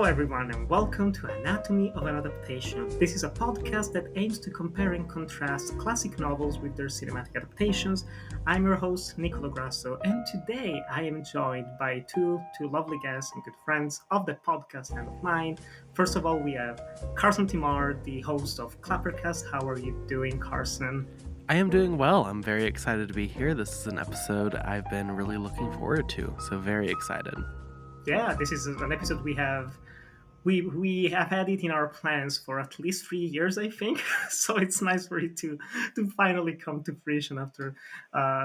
Hello, everyone, and welcome to Anatomy of an Adaptation. This is a podcast that aims to compare and contrast classic novels with their cinematic adaptations. I'm your host, Nicolo Grasso, and today I am joined by two lovely guests and good friends of the podcast and of mine. First of all, we have Carson Timar, the host of Clappercast. How are you doing, Carson? I am doing well. I'm very excited to be here. This is an episode I've been really looking forward to, so very excited. Yeah, this is an episode we have had it in our plans for at least 3 years, I think. So it's nice for it to finally come to fruition after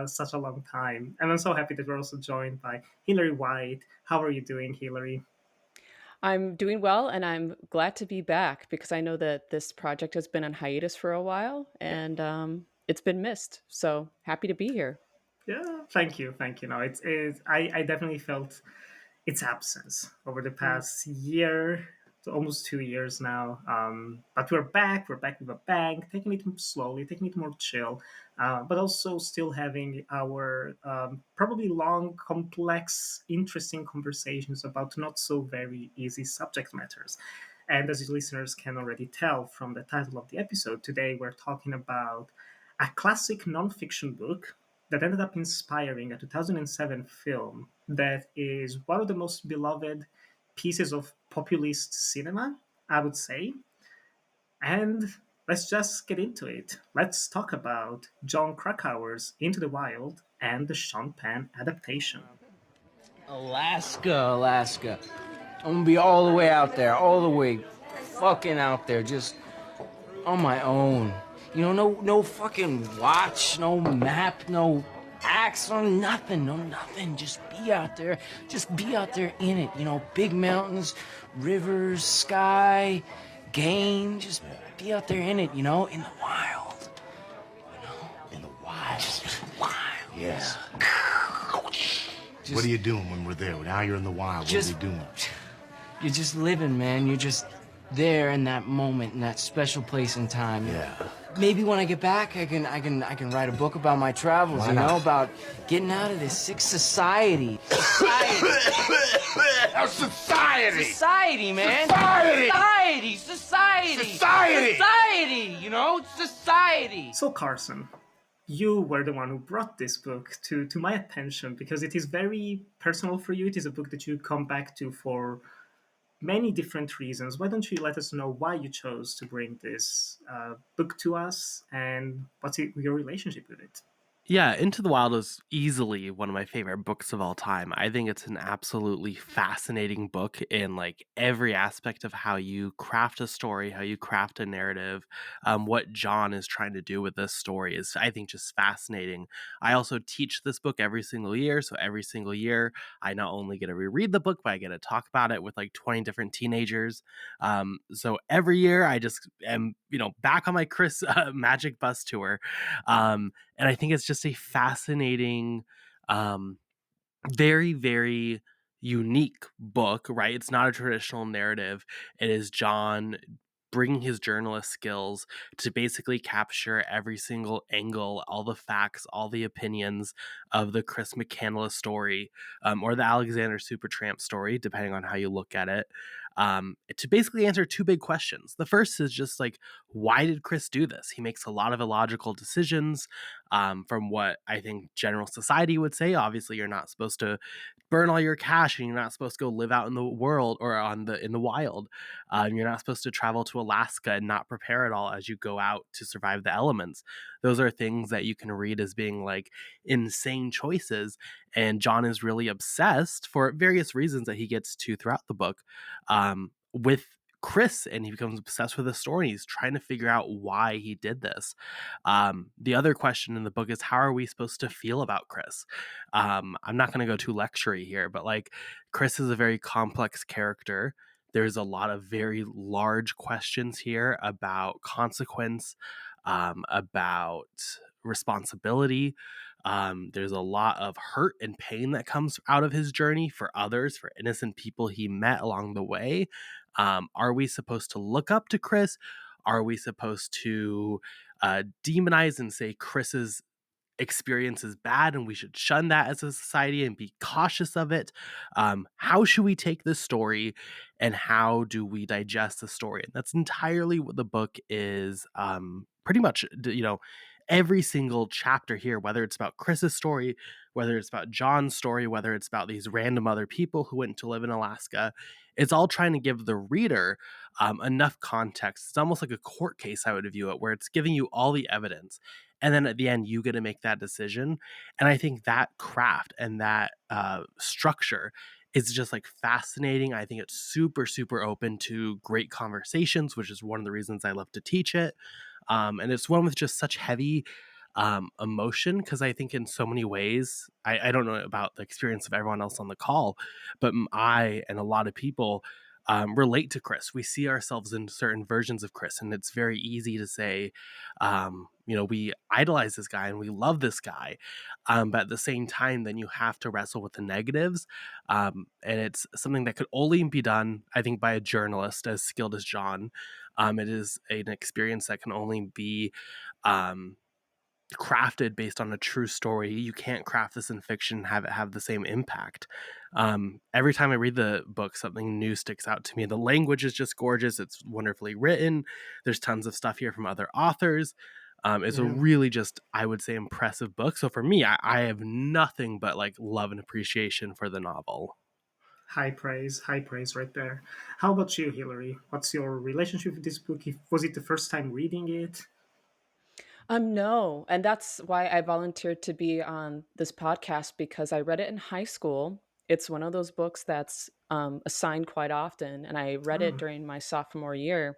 such a long time. And I'm so happy that we're also joined by Hilary White. How are you doing, Hilary? I'm doing well, and I'm glad to be back because I know that this project has been on hiatus for a while, Yeah, and it's been missed. So happy to be here. yeah. Thank you. No, I definitely felt its absence over the Mm. past year, to almost 2 years now. But we're back. We're back with a bang, taking it slowly, taking it more chill, but also still having our probably long, complex, interesting conversations about not so very easy subject matters. And as you listeners can already tell from the title of the episode, today we're talking about a classic nonfiction book that ended up inspiring a 2007 film that is one of the most beloved pieces of populist cinema, I would say. And let's just get into it. Let's talk about Jon Krakauer's Into the Wild and the Sean Penn adaptation. Alaska. I'm gonna be all the way out there, all the way fucking out there, just on my own. You know, no fucking watch, no map, no axe, no nothing. Just be out there. Just be out there in it. You know, big mountains, rivers, sky, game. Just be out there in it, you know, in the wild. You know, In the wild. just wild. Yeah. Just- What are you doing when we're there? Now you're in the wild. What Just- are you doing? You're just living, man. You're just there in that moment, in that special place and time. Yeah. Maybe when I get back, I can write a book about my travels. Why You know, not? about getting out of this sick society. Our society! Society, man. Society! Society. You know, society. So, Carson, you were the one who brought this book to my attention because it is very personal for you. It is a book that you come back to for many different reasons. Why don't you let us know why you chose to bring this book to us and your relationship with it? Yeah, Into the Wild is easily one of my favorite books of all time. I think it's an absolutely fascinating book in like every aspect of how you craft a story, how you craft a narrative. What John is trying to do with this story is, I think, just fascinating. I also teach this book every single year, so every single year I not only get to reread the book, but I get to talk about it with like 20 different teenagers. So every year I just am, back on my Chris Magic Bus tour. And I think it's just a fascinating, um, very, very unique book, right? It's not a traditional narrative. It is John bringing his journalist skills to basically capture every single angle, all the facts, all the opinions of the Chris McCandless story, or the Alexander Supertramp story, depending on how you look at it, to basically answer two big questions. The first is just like, why did Chris do this? He makes a lot of illogical decisions, from what I think general society would say. Obviously, you're not supposed to burn all your cash, and you're not supposed to go live out in the world or in the wild. You're not supposed to travel to Alaska and not prepare at all as you go out to survive the elements. Those are things that you can read as being like insane choices. And John is really obsessed for various reasons that he gets to throughout the book, with Chris, and he becomes obsessed with the story. He's trying to figure out why he did this. The other question in the book is, how are we supposed to feel about Chris? I'm not going to go too lectury here, but like, Chris is a very complex character. There's a lot of very large questions here about consequence, about responsibility. There's a lot of hurt and pain that comes out of his journey for others, for innocent people he met along the way. Are we supposed to look up to Chris? Are we supposed to demonize and say Chris is experience is bad and we should shun that as a society and be cautious of it. How should we take this story and how do we digest the story? And that's entirely what the book is. Pretty much, every single chapter here, whether it's about Chris's story, whether it's about John's story, whether it's about these random other people who went to live in Alaska, it's all trying to give the reader enough context. It's almost like a court case, I would view it, where it's giving you all the evidence. And then at the end, you get to make that decision. And I think that craft and that structure is just like fascinating. I think it's super, super open to great conversations, which is one of the reasons I love to teach it. And it's one with just such heavy emotion, because I think in so many ways, I don't know about the experience of everyone else on the call, but I and a lot of people relate to Chris. We see ourselves in certain versions of Chris, and it's very easy to say, we idolize this guy and we love this guy, but at the same time, then you have to wrestle with the negatives, and it's something that could only be done, I think, by a journalist as skilled as Jon. It is an experience that can only be crafted based on a true story. You can't craft this in fiction and have it have the same impact. Every time I read the book, something new sticks out to me. The language is just gorgeous. It's wonderfully written. There's tons of stuff here from other authors. It's a really just, I would say, impressive book. So for me, I have nothing but like love and appreciation for the novel. High praise right there. How about you, Hillary? What's your relationship with this book? Was it the first time reading it? No, and that's why I volunteered to be on this podcast because I read it in high school. It's one of those books that's assigned quite often, and I read it Oh. during my sophomore year.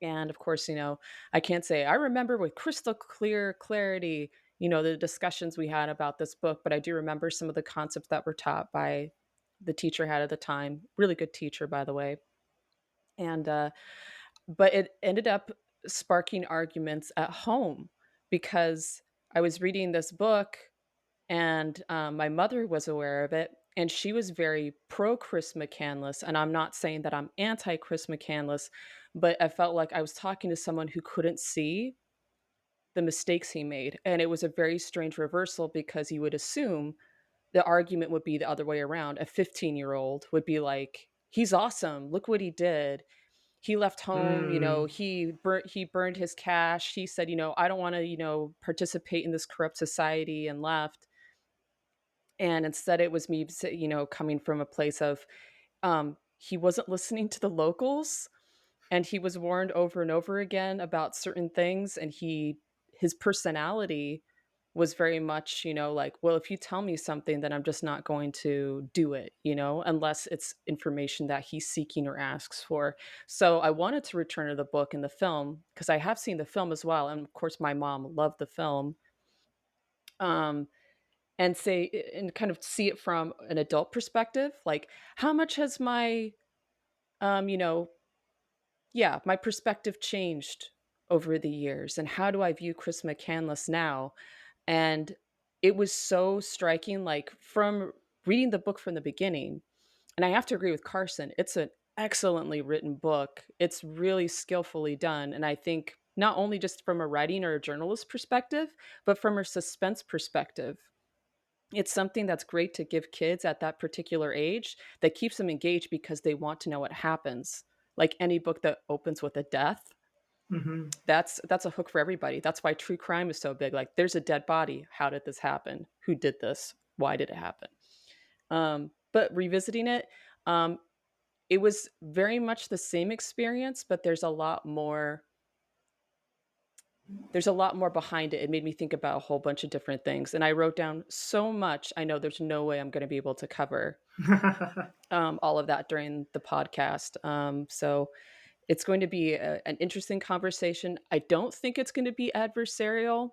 And of course, I can't say I remember with crystal clear clarity, the discussions we had about this book, but I do remember some of the concepts that were taught by the teacher I had at the time. Really good teacher, by the way. And but it ended up sparking arguments at home because I was reading this book and my mother was aware of it. And she was very pro Chris McCandless. And I'm not saying that I'm anti Chris McCandless, but I felt like I was talking to someone who couldn't see the mistakes he made. And it was a very strange reversal because you would assume the argument would be the other way around. A 15-year-old would be like, he's awesome. Look what he did. He left home, Mm. he burned his cash. He said, I don't want to, participate in this corrupt society, and left. And instead it was me, coming from a place of he wasn't listening to the locals, and he was warned over and over again about certain things, and his personality was very much, like, well, if you tell me something, then I'm just not going to do it, unless it's information that he's seeking or asks for. So I wanted to return to the book and the film because I have seen the film as well, and of course my mom loved the film. Um, and say and kind of see it from an adult perspective, like how much has my um, you know, yeah, my perspective changed over the years, and how do I view Chris McCandless now? And it was so striking, like from reading the book from the beginning. And I have to agree with Carson. It's an excellently written book. It's really skillfully done. And I think not only just from a writing or a journalist perspective, but from a suspense perspective. It's something that's great to give kids at that particular age that keeps them engaged because they want to know what happens. Like any book that opens with a death, Hmm. that's a hook for everybody. That's why true crime is so big. Like there's a dead body. How did this happen? Who did this? Why did it happen? But revisiting it, um, it was very much the same experience, but there's a lot more behind it. It made me think about a whole bunch of different things. And I wrote down so much. I know there's no way I'm going to be able to cover all of that during the podcast. So it's going to be an interesting conversation. I don't think it's going to be adversarial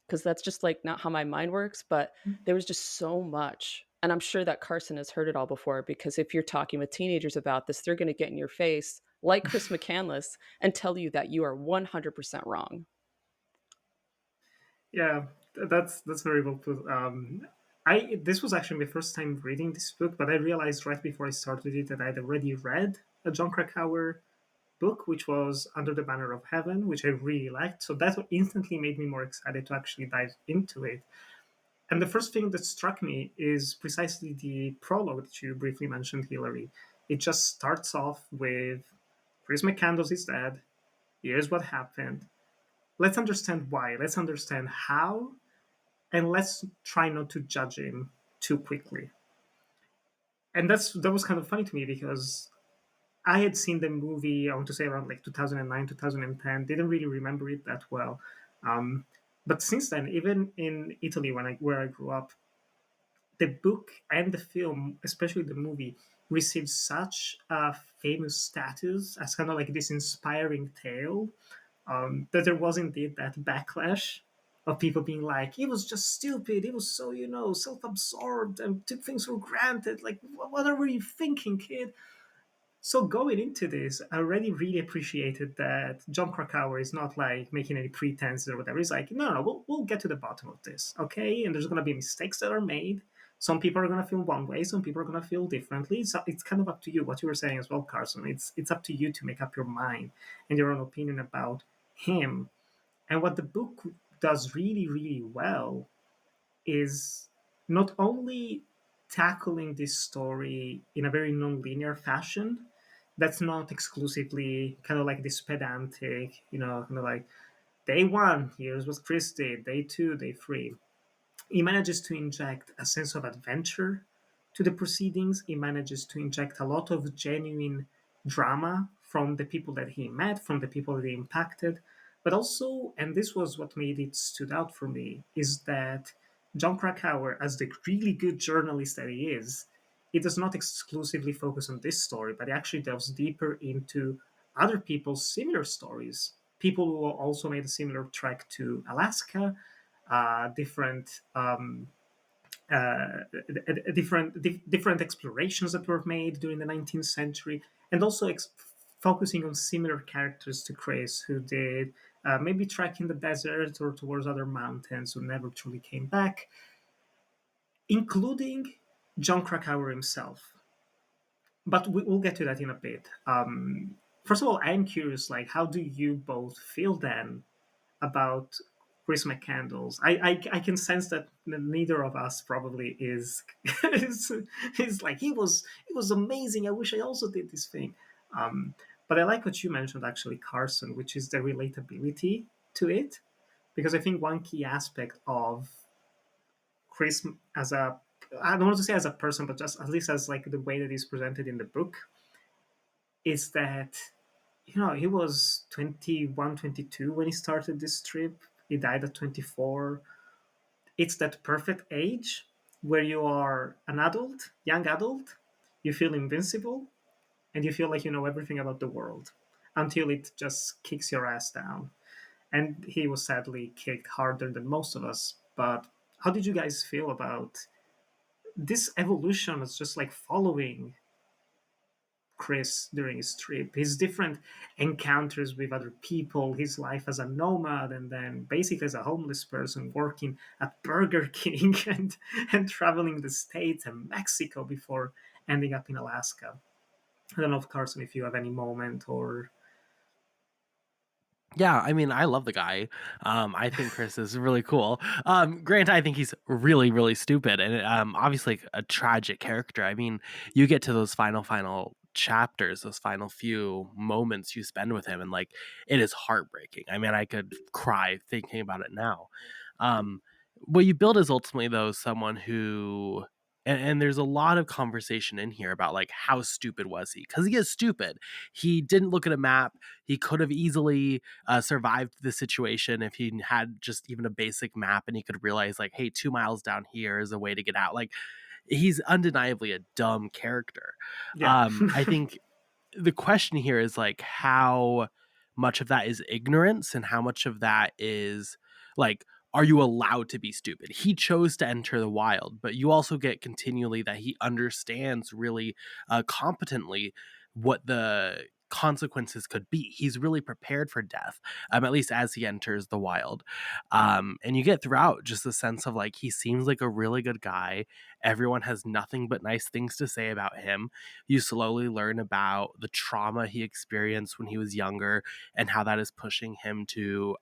because that's just like not how my mind works. But there was just so much. And I'm sure that Carson has heard it all before because if you're talking with teenagers about this, they're going to get in your face like Chris McCandless and tell you that you are 100% wrong. Yeah, that's very well put. I This was actually my first time reading this book, but I realized right before I started it that I'd already read a Jon Krakauer book, which was Under the Banner of Heaven, which I really liked. So that instantly made me more excited to actually dive into it. And the first thing that struck me is precisely the prologue that you briefly mentioned, Hillary. It just starts off with Chris McCandless is dead. Here's what happened. Let's understand why. Let's understand how. And let's try not to judge him too quickly. And that was kind of funny to me because I had seen the movie, I want to say around like 2009, 2010, didn't really remember it that well. Um, but since then, even in Italy, where I grew up, the book and the film, especially the movie, received such a famous status as kind of like this inspiring tale, that there was indeed that backlash of people being like, "He was just stupid. He was so, self-absorbed and took things for granted. Like, what were you thinking, kid?" So going into this, I already really appreciated that Jon Krakauer is not like making any pretenses or whatever. He's like, no, we'll get to the bottom of this, okay? And there's going to be mistakes that are made. Some people are going to feel one way, some people are going to feel differently. So it's kind of up to you. What you were saying as well, Carson. It's up to you to make up your mind and your own opinion about him. And what the book does really, really well is not only tackling this story in a very non-linear fashion that's not exclusively kind of like this pedantic, kind of like day one, here's what Chris did, day two, day three. He manages to inject a sense of adventure to the proceedings. He manages to inject a lot of genuine drama from the people that he met, from the people that he impacted. But also, and this was what made it stood out for me, is that Jon Krakauer, as the really good journalist that he is, he does not exclusively focus on this story, but he actually delves deeper into other people's similar stories. People who also made a similar trek to Alaska, different different explorations that were made during the 19th century, and also focusing on similar characters to Chris, who did maybe trek in the desert or towards other mountains, who never truly came back, including Jon Krakauer himself. But we'll get to that in a bit. First of all, I'm curious, like, how do you both feel then about Chris McCandless? I can sense that neither of us probably is like he was amazing. I wish I also did this thing. But I like what you mentioned actually, Carson, which is the relatability to it, because I think one key aspect of Chris as a, I don't want to say as a person, but just at least as like the way that he's presented in the book, is that he was 21, 22 when he started this trip. He died at 24. It's that perfect age where you are an adult, young adult, you feel invincible, and you feel like you know everything about the world until it just kicks your ass down. And he was sadly kicked harder than most of us. But how did you guys feel about this evolution? It's just like following Chris during his trip, his different encounters with other people, his life as a nomad, and then basically as a homeless person working at Burger King and traveling the States and Mexico before ending up in Alaska. I don't know, if Carson, if you have any moment or. Yeah, I mean, I love the guy. I think Chris is really cool. Grant, I think he's really, really stupid and obviously a tragic character. I mean, you get to those final chapters, those final few moments you spend with him, and like it is heartbreaking. I mean, I could cry thinking about it now. What you build is ultimately though someone who. And there's a lot of conversation in here about like how stupid was he? Because he is stupid. He didn't look at a map. He could have easily survived the situation if he had just even a basic map and he could realize like, hey, 2 miles down here is a way to get out. Like, he's undeniably a dumb character. Yeah. I think the question here is like how much of that is ignorance and how much of that is like, are you allowed to be stupid? He chose to enter the wild, but you also get continually that he understands really competently what the consequences could be. He's really prepared for death, at least as he enters the wild. And you get throughout just a sense of like, he seems like a really good guy. Everyone has nothing but nice things to say about him. You slowly learn about the trauma he experienced when he was younger and how that is pushing him to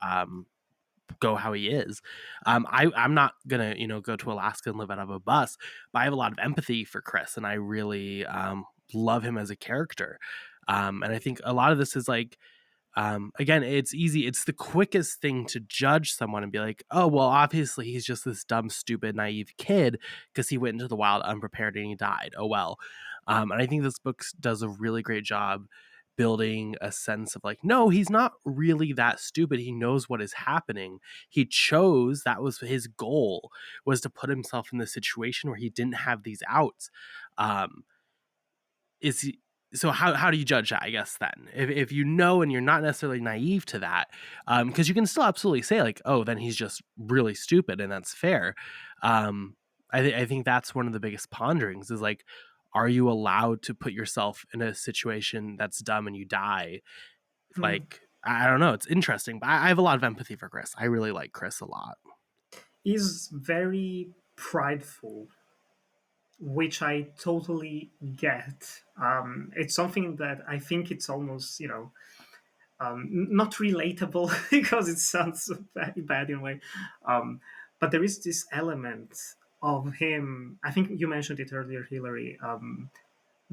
go how he is. I'm not gonna, go to Alaska and live out of a bus, but I have a lot of empathy for Chris, and I really love him as a character. And I think a lot of this is like, again, it's easy. It's the quickest thing to judge someone and be like, oh, well, obviously he's just this dumb, stupid, naive kid because he went into the wild unprepared and he died. Oh, well. And I think this book does a really great job building a sense of like, no, he's not really that stupid. He knows what is happening. He chose, that was his goal, was to put himself in the situation where he didn't have these outs. Is he, so how do you judge that, I guess, then if you know and you're not necessarily naive to that, because you can still absolutely say like, oh, then he's just really stupid, and that's fair. I think that's one of the biggest ponderings is like, are you allowed to put yourself in a situation that's dumb and you die? Mm. Like, I don't know, it's interesting, but I have a lot of empathy for Chris. I really like Chris a lot. He's very prideful, which I totally get. It's something that I think it's almost, not relatable because it sounds very bad in a way. But there is this element of him. I think you mentioned it earlier, Hillary,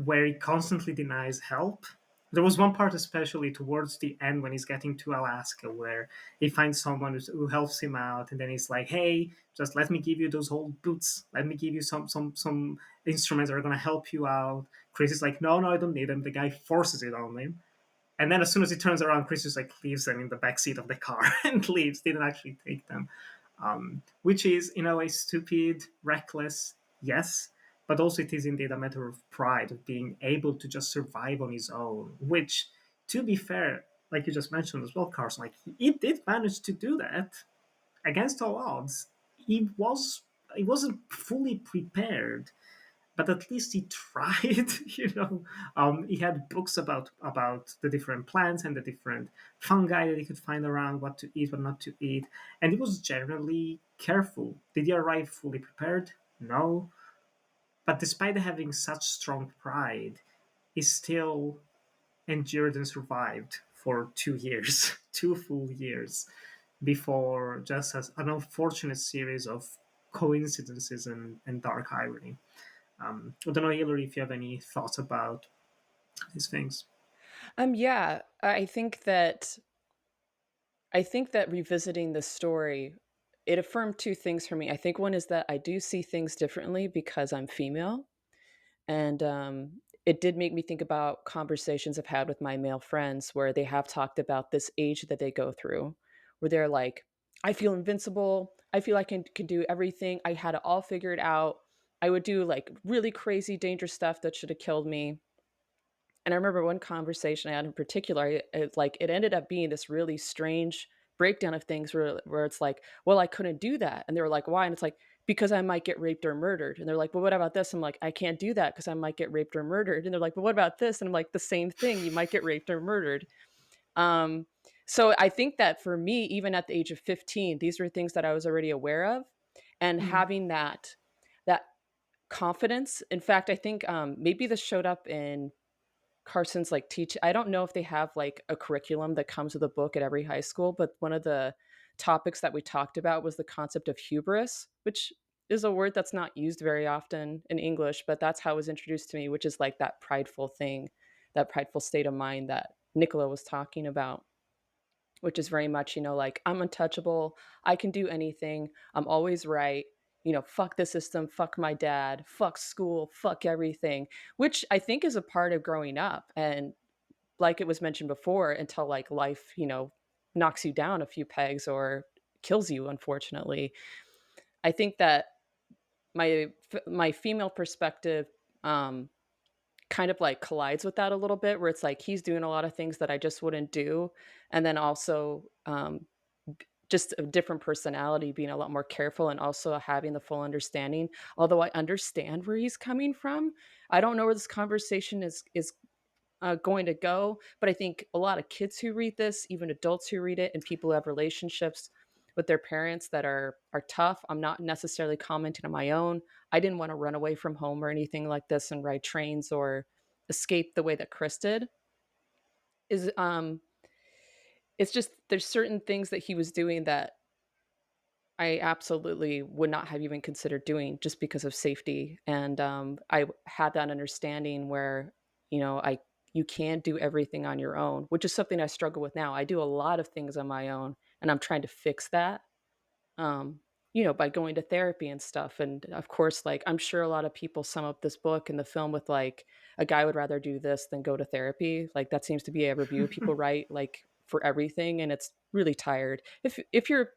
where he constantly denies help. There was one part, especially towards the end, when he's getting to Alaska, where he finds someone who helps him out, and then he's like, "Hey, just let me give you those old boots. Let me give you some instruments that are gonna help you out." Chris is like, "No, no, I don't need them." The guy forces it on him, and then as soon as he turns around, Chris just like leaves them in the back seat of the car and leaves. Didn't actually take them, which is in a way stupid, reckless, yes, but also it is indeed a matter of pride of being able to just survive on his own. Which, to be fair, like you just mentioned as well, Carson, like he did manage to do that against all odds. He wasn't fully prepared, but at least he tried. He had books about the different plants and the different fungi that he could find around, what to eat, what not to eat, and he was generally careful. Did he arrive fully prepared? No, but despite having such strong pride, he still endured and survived for 2 years, 2 full years, before just as an unfortunate series of coincidences and dark irony. I don't know, Hillary, if you have any thoughts about these things. Yeah, I think that revisiting the story, it affirmed two things for me. I think one is that I do see things differently because I'm female, and it did make me think about conversations I've had with my male friends where they have talked about this age that they go through, where they're like, "I feel invincible. I feel I can do everything. I had it all figured out. I would do like really crazy, dangerous stuff that should have killed me." And I remember one conversation I had in particular, it ended up being this really strange breakdown of things where it's like, "Well, I couldn't do that." And they were like, "Why?" And it's like, "Because I might get raped or murdered." And they're like, "Well, what about this?" I'm like, "I can't do that because I might get raped or murdered." And they're like, "But what about this?" And I'm like, "The same thing. You might get raped or murdered." Um, so I think that for me, even at the age of 15, these were things that I was already aware of, and Mm. having that confidence. In fact, I think maybe this showed up in Carson's like teach. I don't know if they have like a curriculum that comes with a book at every high school, but one of the topics that we talked about was the concept of hubris, which is a word that's not used very often in English, but that's how it was introduced to me, which is like that prideful thing, that prideful state of mind that Nicola was talking about, which is very much, like, I'm untouchable. I can do anything. I'm always right. Fuck the system, fuck my dad, fuck school, fuck everything, which I think is a part of growing up. And like it was mentioned before, until like life, knocks you down a few pegs or kills you, unfortunately. I think that my female perspective um kind of like collides with that a little bit, where it's like he's doing a lot of things that I just wouldn't do. And then also just a different personality, being a lot more careful and also having the full understanding. Although I understand where he's coming from, I don't know where this conversation is going to go. But I think a lot of kids who read this, even adults who read it, and people who have relationships with their parents that are tough. I'm not necessarily commenting on my own. I didn't want to run away from home or anything like this and ride trains or escape the way that Chris did. Is it's just there's certain things that he was doing that I absolutely would not have even considered doing just because of safety. And I had that understanding where, I you can't do everything on your own, which is something I struggle with now. I do a lot of things on my own, and I'm trying to fix that. Um, by going to therapy and stuff. And of course, like I'm sure a lot of people sum up this book and the film with like a guy would rather do this than go to therapy. Like that seems to be a review people write like for everything, and it's really tired. If you're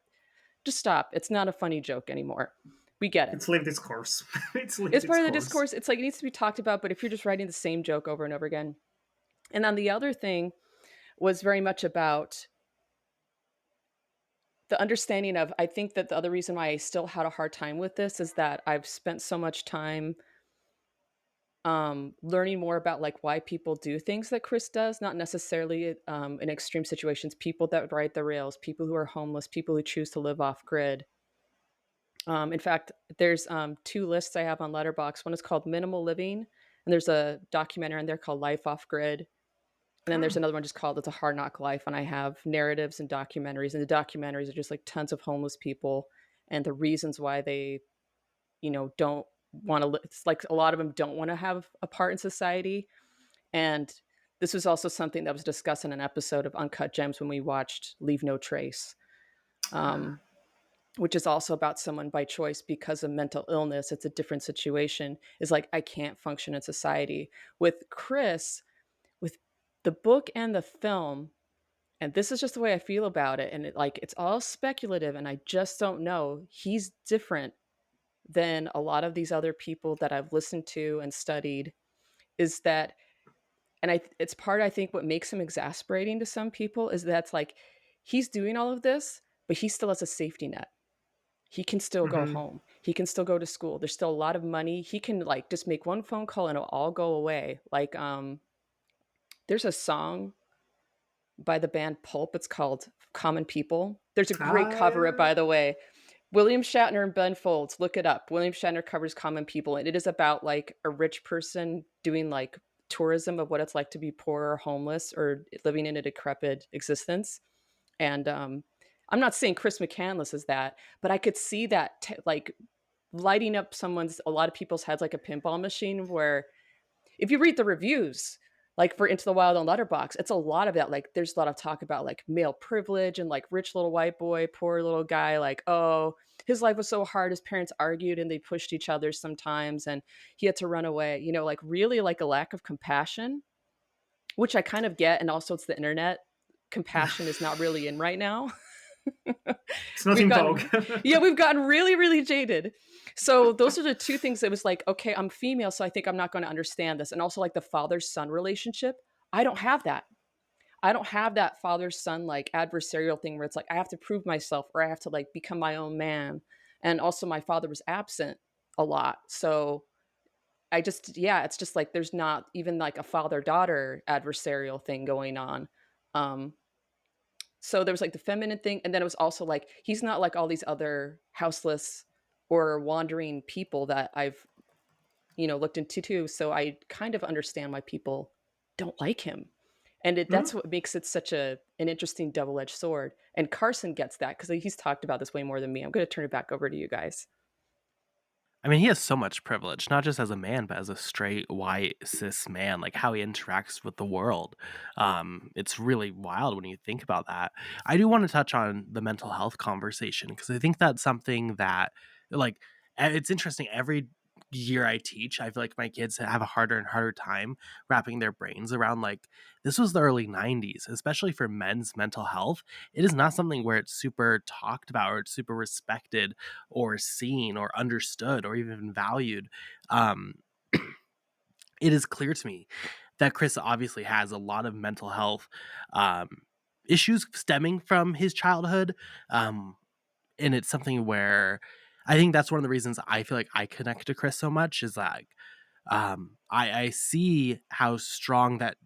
just stop. It's not a funny joke anymore. We get it. It's lived its course. It's lived It's its part of the course. discourse. It's like it needs to be talked about, but if you're just writing the same joke over and over again. And then the other thing was very much about the understanding of I think that the other reason why I still had a hard time with this is that I've spent so much time learning more about like why people do things that Chris does, not necessarily in extreme situations, people that ride the rails, people who are homeless, people who choose to live off grid. In fact, there's two lists I have on Letterbox. One is called Minimal Living, and there's a documentary in there called Life Off Grid. And then there's Oh, another one just called It's a Hard Knock Life. And I have narratives and documentaries. And the documentaries are just like tons of homeless people and the reasons why they, don't want to live. It's like a lot of them don't want to have a part in society. And this was also something that was discussed in an episode of Uncut Gems when we watched Leave No Trace. Um, which is also about someone by choice because of mental illness. It's a different situation. Is like, I can't function in society. With Chris, with the book and the film, and this is just the way I feel about it. And it's all speculative and I just don't know. He's different than a lot of these other people that I've listened to and studied is that, and it's part, I think what makes him exasperating to some people is that's like, he's doing all of this, but he still has a safety net. He can still go mm-hmm. home. He can still go to school. There's still a lot of money. He can like just make one phone call and it'll all go away. Like there's a song by the band Pulp. It's called Common People. There's a great cover up, Yeah. by the way. William Shatner and Ben Folds. Look it up. William Shatner covers Common People, and it is about like a rich person doing like tourism of what it's like to be poor or homeless or living in a decrepit existence. And I'm not saying Chris McCandless is that, but I could see that like lighting up a lot of people's heads like a pinball machine. Where if you read the reviews, like for Into the Wild on Letterbox, it's a lot of that. Like there's a lot of talk about like male privilege and like rich little white boy, poor little guy. Like, oh, his life was so hard. His parents argued and they pushed each other sometimes, and he had to run away. Like really like a lack of compassion, which I kind of get. And also, it's the internet. Compassion is not really in right now. It's not we've in vogue. gotten yeah, we've gotten really, really jaded. So those are the two things that was like, okay, I'm female, so I think I'm not going to understand this. And also like the father-son relationship. I don't have that. I don't have that father-son like adversarial thing where it's like I have to prove myself or I have to like become my own man. And also my father was absent a lot. So it's just like there's not even like a father-daughter adversarial thing going on. Um, so there was like the feminine thing, and then it was also like he's not like all these other houseless or wandering people that I've looked into too. So I kind of understand why people don't like him, and that's what makes it such an interesting double-edged sword. And Carson gets that because he's talked about this way more than me. I'm going to turn it back over to you guys. I mean, he has so much privilege, not just as a man, but as a straight, white, cis man, like how he interacts with the world. It's really wild when you think about that. I do want to touch on the mental health conversation because I think that's something that, like, it's interesting. Every year I teach, I feel like my kids have a harder and harder time wrapping their brains around, like, this was the early 90s, especially for men's mental health. It is not something where it's super talked about or it's super respected or seen or understood or even valued. Um, it is clear to me that Chris obviously has a lot of mental health um, issues stemming from his childhood. And it's something where I think that's one of the reasons I feel like I connect to Chris so much is like I see how strong that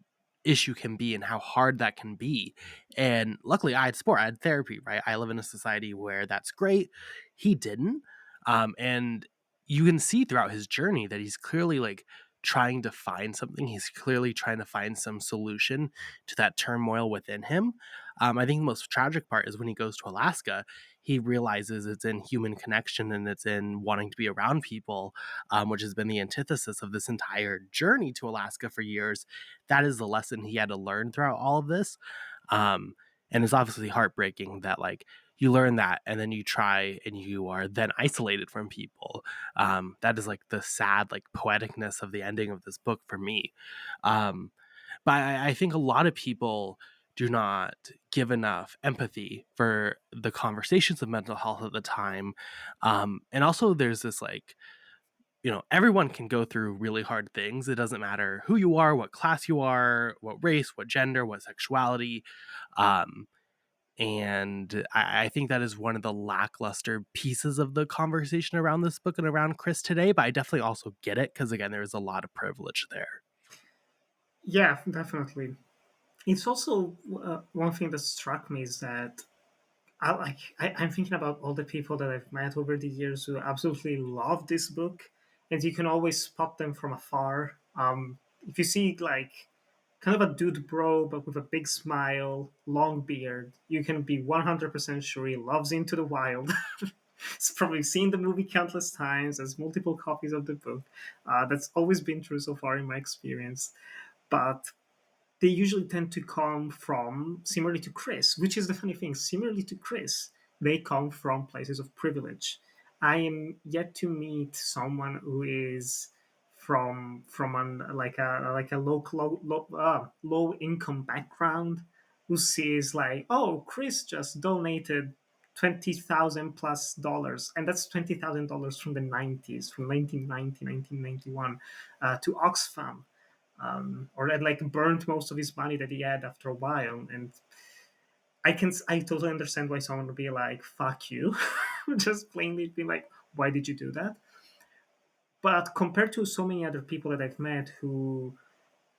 issue can be and how hard that can be. And luckily I had support, I had therapy, right? I live in a society where that's great. He didn't. And you can see throughout his journey that he's clearly like trying to find something. He's clearly trying to find some solution to that turmoil within him. I think the most tragic part is when he goes to Alaska, he realizes it's in human connection and it's in wanting to be around people, which has been the antithesis of this entire journey to Alaska for years. That is the lesson he had to learn throughout all of this. Um, and it's obviously heartbreaking that like you learn that and then you try and you are then isolated from people. That is like the sad like poeticness of the ending of this book for me. um, but I think a lot of people do not give enough empathy for the conversations of mental health at the time. And also there's this like, everyone can go through really hard things. It doesn't matter who you are, what class you are, what race, what gender, what sexuality. um, and I think that is one of the lackluster pieces of the conversation around this book and around Chris today. But I definitely also get it because, again, there's a lot of privilege there. Yeah, definitely. It's also one thing that struck me is that I'm thinking about all the people that I've met over the years who absolutely love this book, and you can always spot them from afar. If you see like kind of a dude bro, but with a big smile, long beard, you can be 100% sure he loves Into the Wild. He's probably seen the movie countless times, has multiple copies of the book. That's always been true so far in my experience. But they usually tend to come from, similarly to Chris, which is the funny thing, similarly to Chris, they come from places of privilege. I am yet to meet someone who is from a low income background who sees like, oh, Chris just donated 20,000 plus dollars, and that's $20,000 from the 90s, from 1990, 1991, to Oxfam, or had like burnt most of his money that he had after a while. And I totally understand why someone would be like, "Fuck you," just plainly be like, "Why did you do that?" But compared to so many other people that I've met who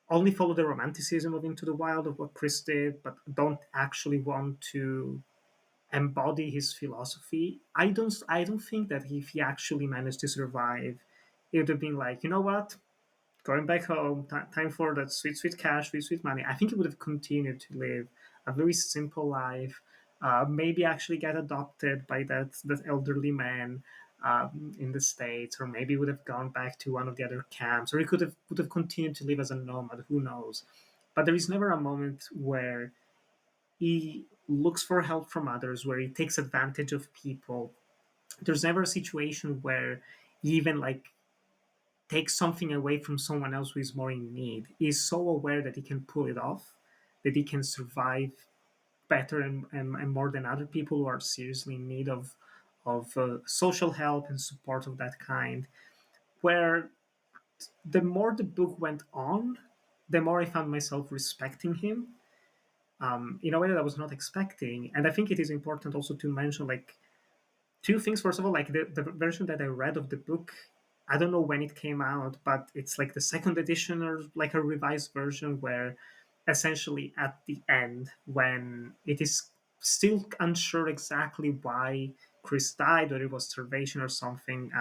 only follow the romanticism of Into the Wild of what Chris did, but don't actually want to embody his philosophy, I don't think that if he actually managed to survive, it would have been like, you know what, going back home, time for that sweet, sweet cash, sweet, sweet money. I think he would have continued to live a very simple life. Maybe actually get adopted by that elderly man in the States, or maybe would have gone back to one of the other camps, or he would have continued to live as a nomad. Who knows? But there is never a moment where he looks for help from others, where he takes advantage of people. There's never a situation where he even like take something away from someone else who is more in need. He's so aware that he can pull it off, that he can survive better and more than other people who are seriously in need of social help and support of that kind. Where the more the book went on, the more I found myself respecting him in a way that I was not expecting. And I think it is important also to mention like two things. First of all, like the version that I read of the book, I don't know when it came out, but it's like the second edition or like a revised version where essentially at the end, when it is still unsure exactly why Chris died, or it was starvation or something.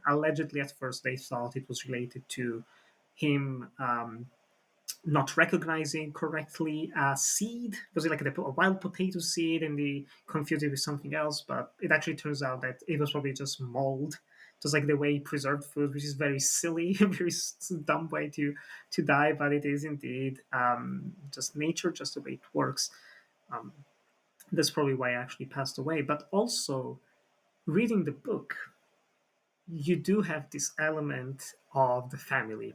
Allegedly, at first, they thought it was related to him not recognizing correctly a seed. Was it like a wild potato seed and they confused it with something else? But it actually turns out that it was probably just mold, just like the way he preserved food, which is very silly, very dumb way to die, but it is indeed just nature, just the way it works. Um, that's probably why I actually passed away. But also, reading the book, you do have this element of the family,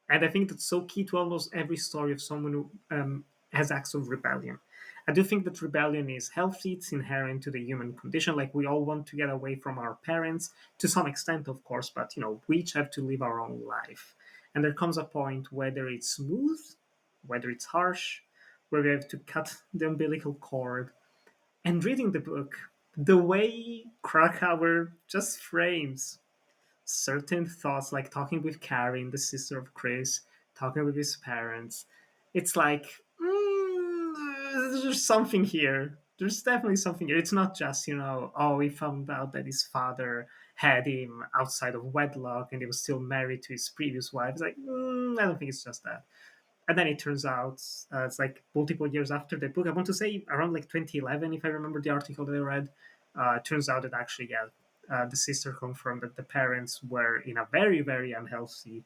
and I think that's so key to almost every story of someone who has acts of rebellion. I do think that rebellion is healthy, it's inherent to the human condition. Like, we all want to get away from our parents to some extent, of course, but we each have to live our own life. And there comes a point, whether it's smooth, whether it's harsh, where we have to cut the umbilical cord. And reading the book, the way Krakauer just frames certain thoughts, like talking with Karen, the sister of Chris, talking with his parents. it's like there's something here. There's definitely something here. It's not just, oh, we found out that his father had him outside of wedlock and he was still married to his previous wife. It's like, I don't think it's just that. And then it turns out it's like multiple years after the book. I want to say around like 2011, if I remember the article that I read. It turns out that actually, yeah, the sister confirmed that the parents were in a very, very unhealthy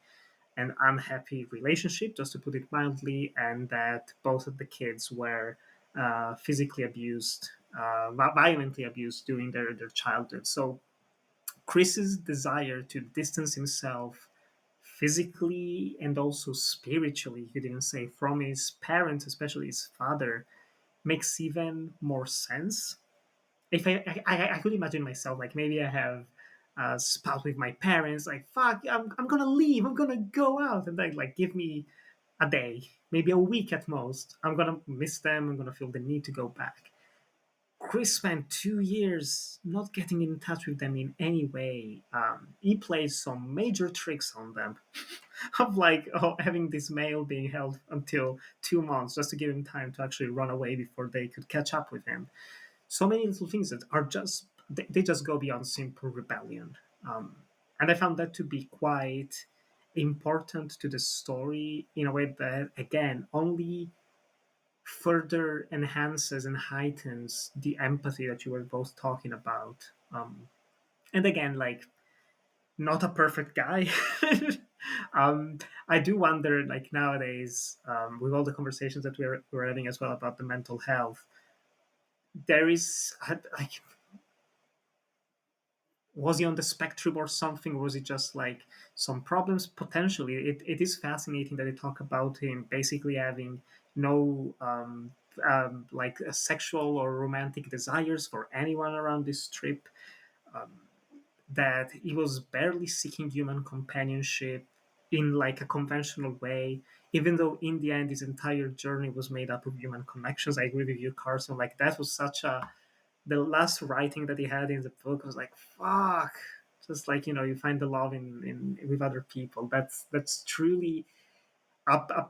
and unhappy relationship, just to put it mildly, and that both of the kids were physically abused, violently abused during their childhood. So Chris's desire to distance himself physically and also spiritually, you could even say, from his parents, especially his father, makes even more sense. If I could imagine myself, like maybe I have a spout with my parents, like fuck, I'm gonna leave, I'm gonna go out, and they like give me a day, maybe a week at most. I'm gonna miss them. I'm gonna feel the need to go back. Chris spent 2 years not getting in touch with them in any way. He plays some major tricks on them, of like having this mail being held until 2 months just to give him time to actually run away before they could catch up with him. So many little things that are just they just go beyond simple rebellion, and I found that to be quite important to the story in a way that again only further enhances and heightens the empathy that you were both talking about. And again, like not a perfect guy. um, I do wonder, like nowadays, with all the conversations that we're having as well about the mental health, there is like, was he on the spectrum or something, or was it just like some problems? Potentially, it is fascinating that they talk about him basically having no like sexual or romantic desires for anyone around this trip. That he was barely seeking human companionship in like a conventional way, even though in the end his entire journey was made up of human connections. I agree with you, Carson. Like that was such a the last writing that he had in the book was like fuck. Just like you find the love in with other people. That's truly a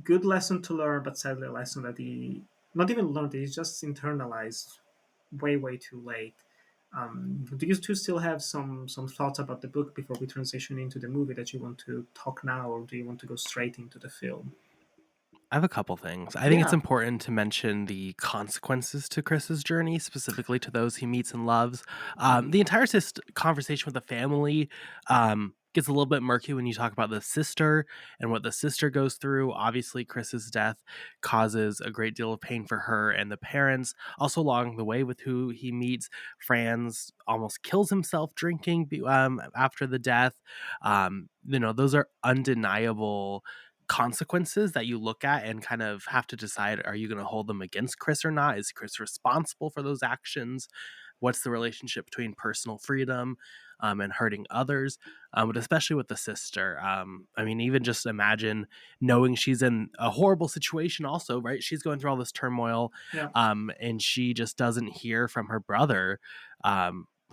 good lesson to learn, but sadly a lesson that he not even learned. He's just internalized way too late. Do you two still have some thoughts about the book before we transition into the movie that you want to talk now, or do you want to go straight into the film? I have a couple things. I think it's Yeah. important to mention the consequences to Chris's journey, specifically to those he meets and loves. The entire conversation with the family gets a little bit murky when you talk about the sister and what the sister goes through. Obviously, Chris's death causes a great deal of pain for her and the parents. Also, along the way with who he meets, Franz almost kills himself drinking after the death. Those are undeniable consequences that you look at and kind of have to decide, are you going to hold them against Chris or not? Is Chris responsible for those actions? What's the relationship between personal freedom and hurting others? But especially with the sister. I mean, even just imagine knowing she's in a horrible situation also, right? She's going through all this turmoil, Yeah. and she just doesn't hear from her brother,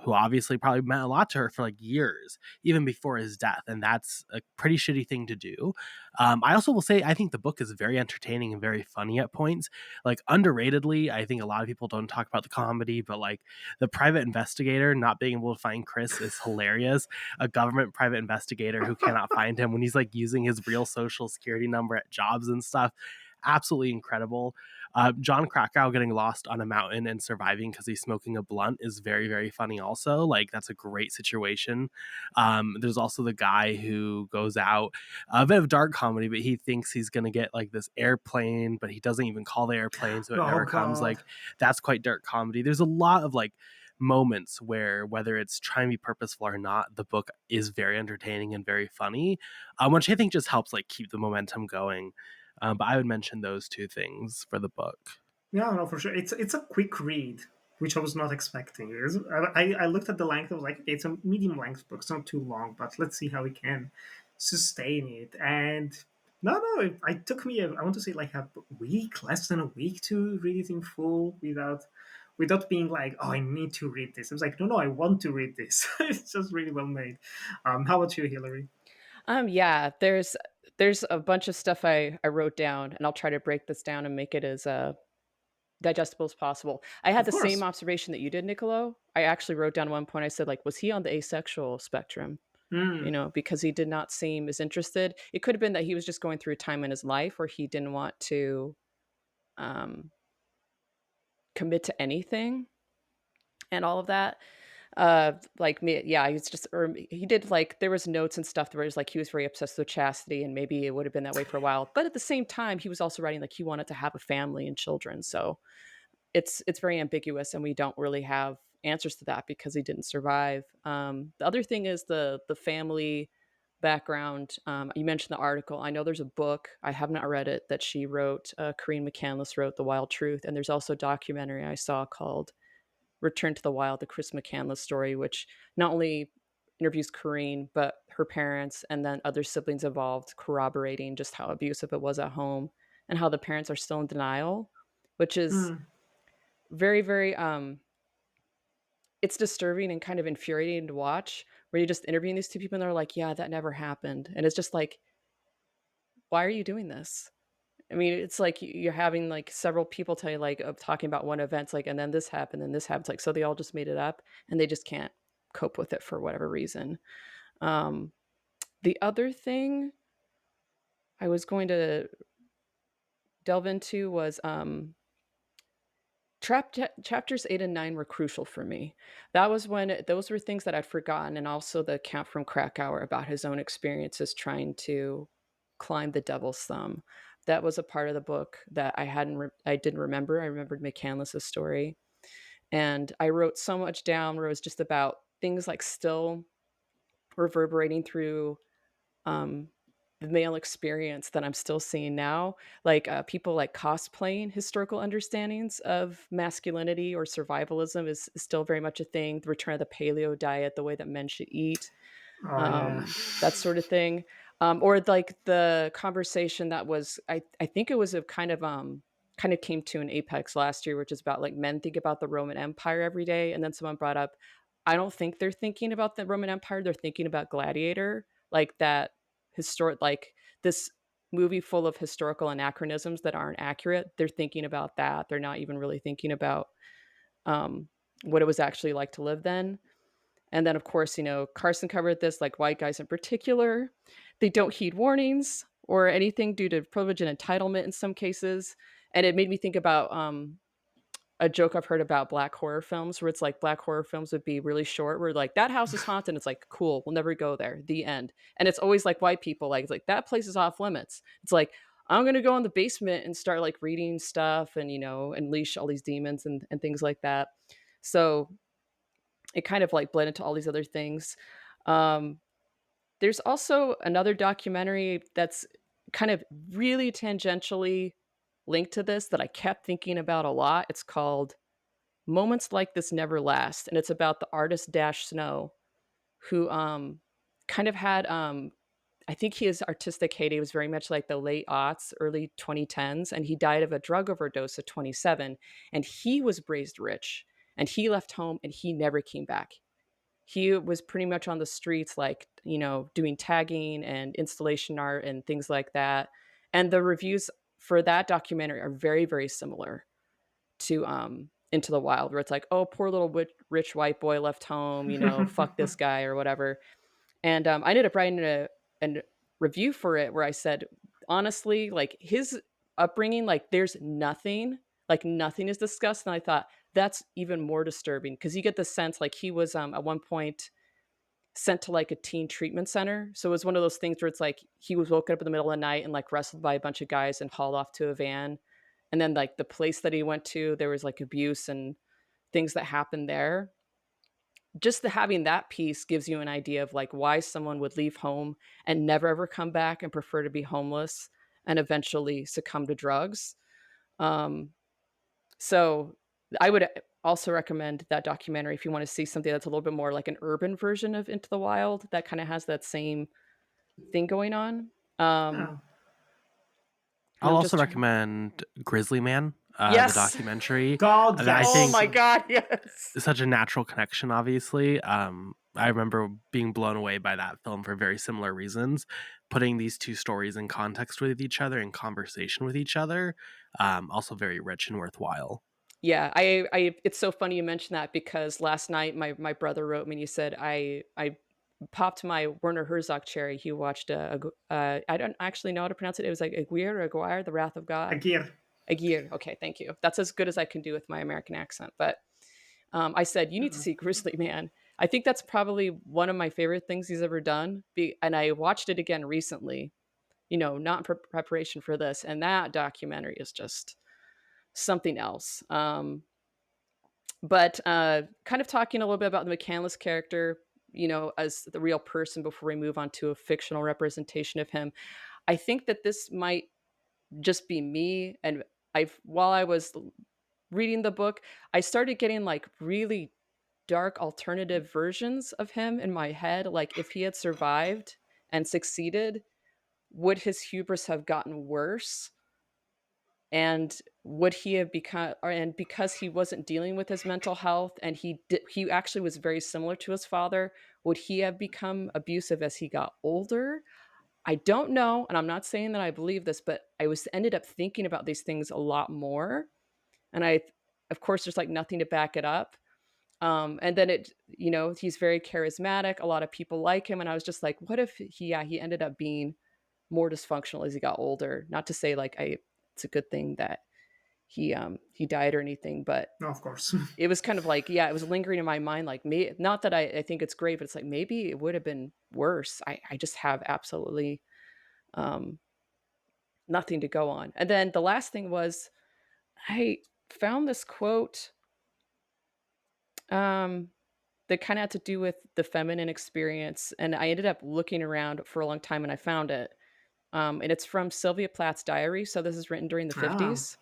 who obviously probably meant a lot to her for like years, even before his death. And that's a pretty shitty thing to do. I also will say, I think the book is very entertaining and very funny at points. Like, underratedly, I think a lot of people don't talk about the comedy, but like the private investigator not being able to find Chris is hilarious. A government private investigator who cannot find him when he's like using his real social security number at jobs and stuff. Absolutely incredible. Jon Krakauer getting lost on a mountain and surviving because he's smoking a blunt is very, very funny also. Like, that's a great situation. There's also the guy who goes out, a bit of dark comedy, but he thinks he's going to get like this airplane, but he doesn't even call the airplane, so it Oh never comes. God. Like, that's quite dark comedy. There's a lot of like moments where, whether it's trying to be purposeful or not, the book is very entertaining and very funny, which I think just helps like keep the momentum going. But I would mention those two things for the book. Yeah, no, for sure. It's a quick read, which I was not expecting. I looked at the length. I was like, okay, it's a medium length book. It's not too long, but let's see how we can sustain it. And no, it took me. I want to say like a week, less than a week, to read it in full without being like, oh, I need to read this. I was like, no, I want to read this. It's just really well made. How about you, Hillary? Yeah, there's there's a bunch of stuff I wrote down, and I'll try to break this down and make it as digestible as possible. I had Of the same course. observation that you did, Nicolo. I actually wrote down one point. I said, like, was he on the asexual spectrum? Mm. Because he did not seem as interested. It could have been that he was just going through a time in his life where he didn't want to um, commit to anything and all of that. Like me, yeah, he's just, or he did like, there was notes and stuff where it was like he was very obsessed with chastity, and maybe it would have been that way for a while. But at the same time, he was also writing like he wanted to have a family and children. So it's very ambiguous, and we don't really have answers to that because he didn't survive. The other thing is the family background. You mentioned the article. I know there's a book. I have not read it that she wrote. Corinne McCandless wrote The Wild Truth, and there's also a documentary I saw called Return to the Wild, the Chris McCandless story, which not only interviews Corinne but her parents and then other siblings involved, corroborating just how abusive it was at home and how the parents are still in denial, which is Mm. very, very it's disturbing and kind of infuriating to watch, where you're just interviewing these two people and they're like, yeah, that never happened. And it's just like, why are you doing this? I mean, it's like you're having like several people tell you like of talking about one event, it's like, and then this happened, and this happens. Like, so they all just made it up and they just can't cope with it for whatever reason. Um, the other thing I was going to delve into was chapters 8 and 9 were crucial for me. That was when those were things that I'd forgotten, and also the account from Krakauer about his own experiences trying to climb the devil's thumb. That was a part of the book that I didn't remember. I remembered McCandless's story, and I wrote so much down where it was just about things like still reverberating through um, the male experience that I'm still seeing now, like people like cosplaying historical understandings of masculinity or survivalism is still very much a thing. The return of the paleo diet, the way that men should eat, Oh yeah. that sort of thing. Or like the conversation that was, I think it was a kind of came to an apex last year, which is about like men think about the Roman Empire every day. And then someone brought up, I don't think they're thinking about the Roman Empire. They're thinking about Gladiator, like that historic, like this movie full of historical anachronisms that aren't accurate. They're thinking about that. They're not even really thinking about um, what it was actually like to live then. And then, of course, Carson covered this, like white guys in particular, they don't heed warnings or anything due to privilege and entitlement in some cases. And it made me think about a joke I've heard about black horror films, where it's like black horror films would be really short, where like that house is haunted. It's like, cool, we'll never go there. The end. And it's always like white people, like, it's like that place is off limits. It's like, I'm going to go in the basement and start like reading stuff and, unleash all these demons and things like that. So it kind of like bled into all these other things. Um, there's also another documentary that's kind of really tangentially linked to this that I kept thinking about a lot. It's called Moments Like This Never Last, and it's about the artist Dash Snow, who kind of had I think his artistic heyday was very much like the late aughts, early 2010s, and he died of a drug overdose at 27, and he was raised rich, and he left home and he never came back. He was pretty much on the streets, like, doing tagging and installation art and things like that. And the reviews for that documentary are very, very similar to Into the Wild, where it's like, oh, poor little rich white boy left home, fuck this guy or whatever. And I ended up writing a review for it where I said, honestly, like his upbringing, like nothing is discussed. And I thought that's even more disturbing because you get the sense like he was at one point sent to like a teen treatment center. So it was one of those things where it's like he was woken up in the middle of the night and like wrestled by a bunch of guys and hauled off to a van. And then like the place that he went to, there was like abuse and things that happened there. Just having that piece gives you an idea of like why someone would leave home and never ever come back and prefer to be homeless and eventually succumb to drugs. Um, so I would also recommend that documentary if you want to see something that's a little bit more like an urban version of Into the Wild that kind of has that same thing going on. Um, Oh, I'll I'm just also trying. recommend Grizzly Man, the Yes. documentary. God, That I Oh think my yes. God. Yes. is such a natural connection, obviously. I remember being blown away by that film for very similar reasons. Putting these two stories in context with each other, in conversation with each other, also very rich and worthwhile. Yeah, I it's so funny you mentioned that because last night my brother wrote me and he said I popped my Werner Herzog cherry. He watched I don't actually know how to pronounce it. It was like Aguirre, The Wrath of God. Aguirre. Aguirre. Okay, thank you. That's as good as I can do with my American accent. But I said you need to see Grizzly Man. I think that's probably one of my favorite things he's ever done. And I watched it again recently. Not in preparation for this, and that documentary is just something else. But kind of talking a little bit about the McCandless character, as the real person before we move on to a fictional representation of him. I think that this might just be me. And while I was reading the book, I started getting like really dark alternative versions of him in my head. Like if he had survived and succeeded, would his hubris have gotten worse? And would he have become, and because he wasn't dealing with his mental health and he actually was very similar to his father, would he have become abusive as he got older? I don't know, and I'm not saying that I believe this, but I was ended up thinking about these things a lot more. And of course there's like nothing to back it up. And then he's very charismatic, a lot of people like him, and I was just like, what if he ended up being more dysfunctional as he got older? Not to say like it's a good thing that he died or anything, but No, of course. it was kind of like, yeah, it was lingering in my mind, like, not that I think it's great, but it's like maybe it would have been worse. I just have absolutely um nothing to go on. And then the last thing was I found this quote um that kind of had to do with the feminine experience, and I ended up looking around for a long time and I found it. And it's from Sylvia Plath's diary, so this is written during the Ah, 50s.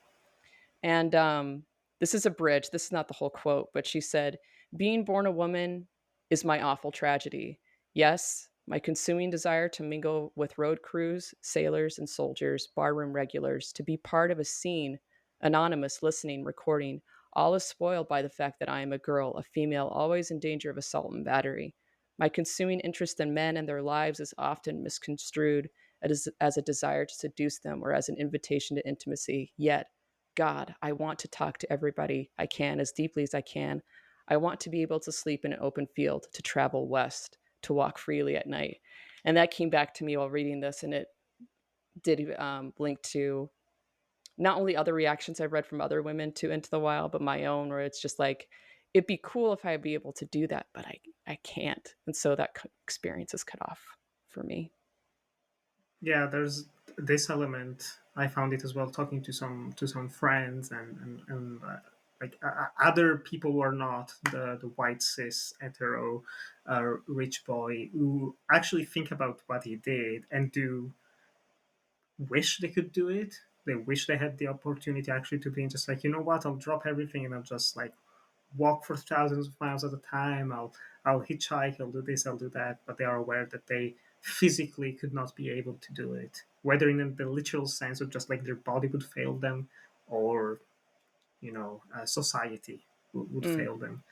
And this is a bridge. This is not the whole quote, but she said, "Being born a woman is my awful tragedy. Yes, my consuming desire to mingle with road crews, sailors and soldiers, barroom regulars, to be part of a scene, anonymous, listening, recording, all is spoiled by the fact that I am a girl, a female, always in danger of assault and battery. My consuming interest in men and their lives is often misconstrued as a desire to seduce them or as an invitation to intimacy. Yet, God, I want to talk to everybody I can as deeply as I can. I want to be able to sleep in an open field, to travel west, to walk freely at night." And that came back to me while reading this, and it did link to not only other reactions I've read from other women to Into the Wild, but my own, where it's just like, it'd be cool if I'd be able to do that, but I can't. And so that experience is cut off for me. yeah. There's this element. I found it as well. Talking to some friends and like other people who are not the white cis hetero rich boy who actually think about what he did and do wish they could do it. They wish they had the opportunity actually to be just like, you know what, I'll drop everything and I'll just like walk for thousands of miles at a time. I'll hitchhike, I'll do this, I'll do that. But they are aware that they physically could not be able to do it, whether in the literal sense of just like their body would fail them, or society would Mm, fail them.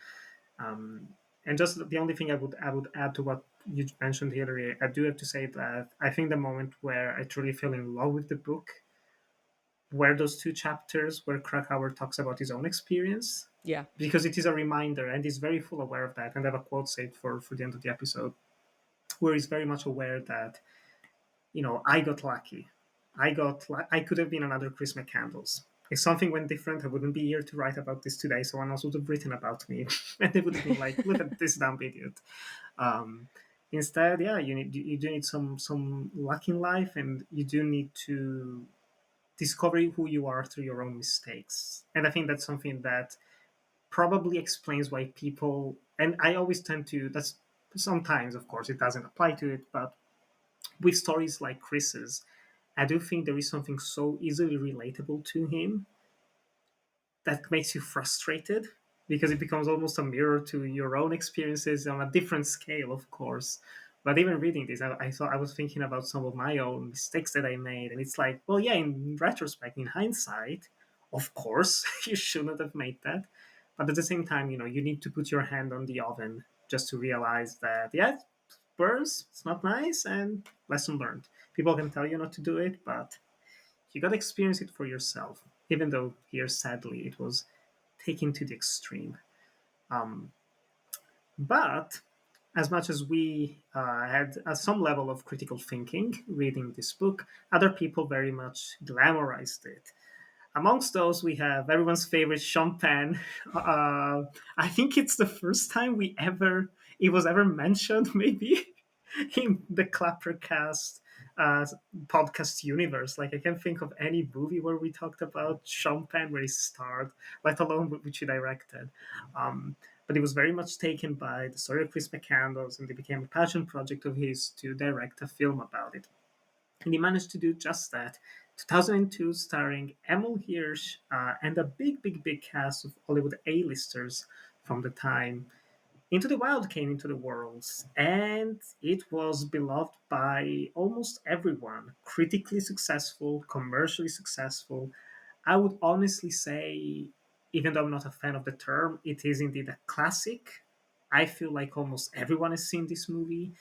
And just the only thing I would add to what you mentioned here, I do have to say that I think the moment where I truly fell in love with the book were those two chapters where Krakauer talks about his own experience, yeah. because it is a reminder, and he's very full aware of that. And I have a quote saved for the end of the episode where he's very much aware that, I got lucky. I could have been another Chris McCandless. If something went different, I wouldn't be here to write about this today. Someone else would have written about me, and they would have been like, "Look at this dumb idiot." Um, Instead, yeah, you do need some luck in life, and you do need to discover who you are through your own mistakes. And I think that's something that probably explains why people, and I always tend to, that's sometimes, of course, it doesn't apply to it, but with stories like Chris's, I do think there is something so easily relatable to him that makes you frustrated, because it becomes almost a mirror to your own experiences on a different scale, of course. But even reading this, I thought I was thinking about some of my own mistakes that I made, and it's like, well, yeah, in retrospect, in hindsight, of course, you shouldn't have made that. But at the same time, you need to put your hand on the oven just to realize that, yeah, it burns, it's not nice, and lesson learned. People can tell you not to do it, but you got to experience it for yourself, even though here, sadly, it was taken to the extreme. Um, but as much as we had some level of critical thinking reading this book, other people very much glamorized it. Amongst those, we have everyone's favorite Sean Penn. I think it's the first time it was ever mentioned, maybe, in the Clappercast uh, podcast universe. Like, I can't think of any movie where we talked about Sean Penn where he starred, let alone which he directed. Um, but it was very much taken by the story of Chris McCandless, and it became a passion project of his to direct a film about it. And he managed to do just that. 2002, starring Emile Hirsch and a big, big, big cast of Hollywood A-listers from the time. Into the Wild came into the world, and it was beloved by almost everyone. Critically successful, commercially successful. I would honestly say, even though I'm not a fan of the term, it is indeed a classic. I feel like almost everyone has seen this movie.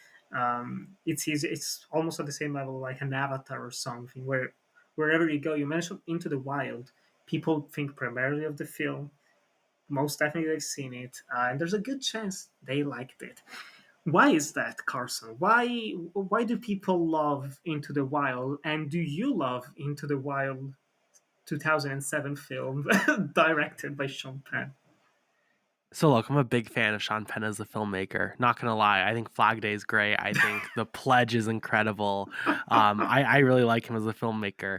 It's easy, it's almost at the same level like an Avatar or something, where wherever you go, you mention Into the Wild, people think primarily of the film. Most definitely they've seen it, and there's a good chance they liked it. Why is that, Carson? Why do people love Into the Wild, and do you love Into the Wild 2007 film directed by Sean Penn? So look, I'm a big fan of Sean Penn as a filmmaker. Not gonna lie, I think Flag Day is great. I think The Pledge is incredible. I really like him as a filmmaker.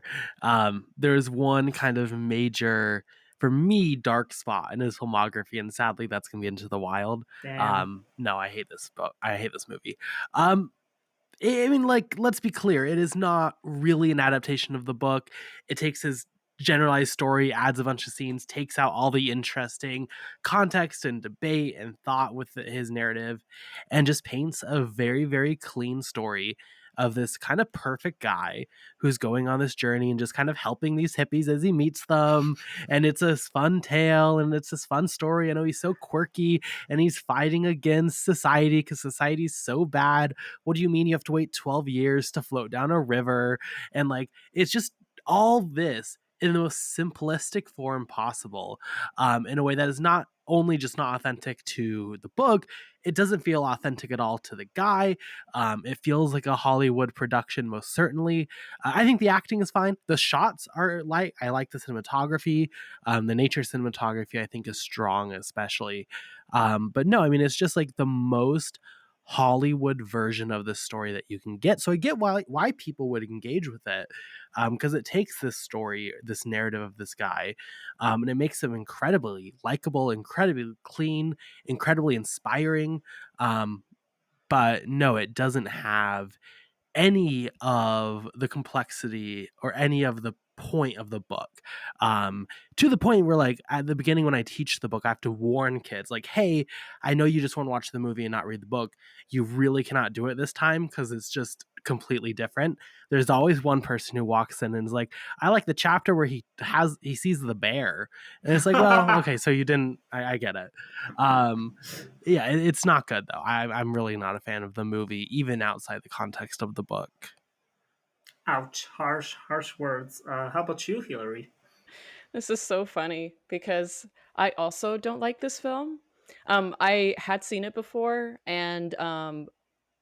There's one kind of major, for me, dark spot in his filmography, and sadly, that's gonna be Into the Wild. Damn. No, I hate this book. I hate this movie. Um, I mean, like, let's be clear. It is not really an adaptation of the book. It takes his generalized story, adds a bunch of scenes, takes out all the interesting context and debate and thought with his narrative, and just paints a very, very clean story of this kind of perfect guy who's going on this journey and just kind of helping these hippies as he meets them. And it's a fun tale and it's this fun story. I know he's so quirky and he's fighting against society because society's so bad. What do you mean you have to wait 12 years to float down a river? And like, it's just all this in the most simplistic form possible, in a way that is not only just not authentic to the book, it doesn't feel authentic at all to the guy. It feels like a Hollywood production, most certainly. I think the acting is fine. The shots are like, I like the cinematography. The nature cinematography, I think, is strong, especially. But no, I mean, it's just like the most Hollywood version of the story that you can get. So I get why people would engage with it, because it takes this story, this narrative of this guy, and it makes him incredibly likable, incredibly clean, incredibly inspiring. Um, but no, it doesn't have any of the complexity or any of the point of the book, to the point where, like, at the beginning when I teach the book, I have to warn kids, like, hey, I know you just want to watch the movie and not read the book. You really cannot do it this time because it's just completely different. There's always one person who walks in and is like, I like the chapter where he sees the bear, and it's like, well, okay, so you didn't. I get it. um yeah, it's not good though. I'm really not a fan of the movie, even outside the context of the book. Ouch, harsh words. How about you, Hillary? This is so funny because I also don't like this film. I had seen it before, and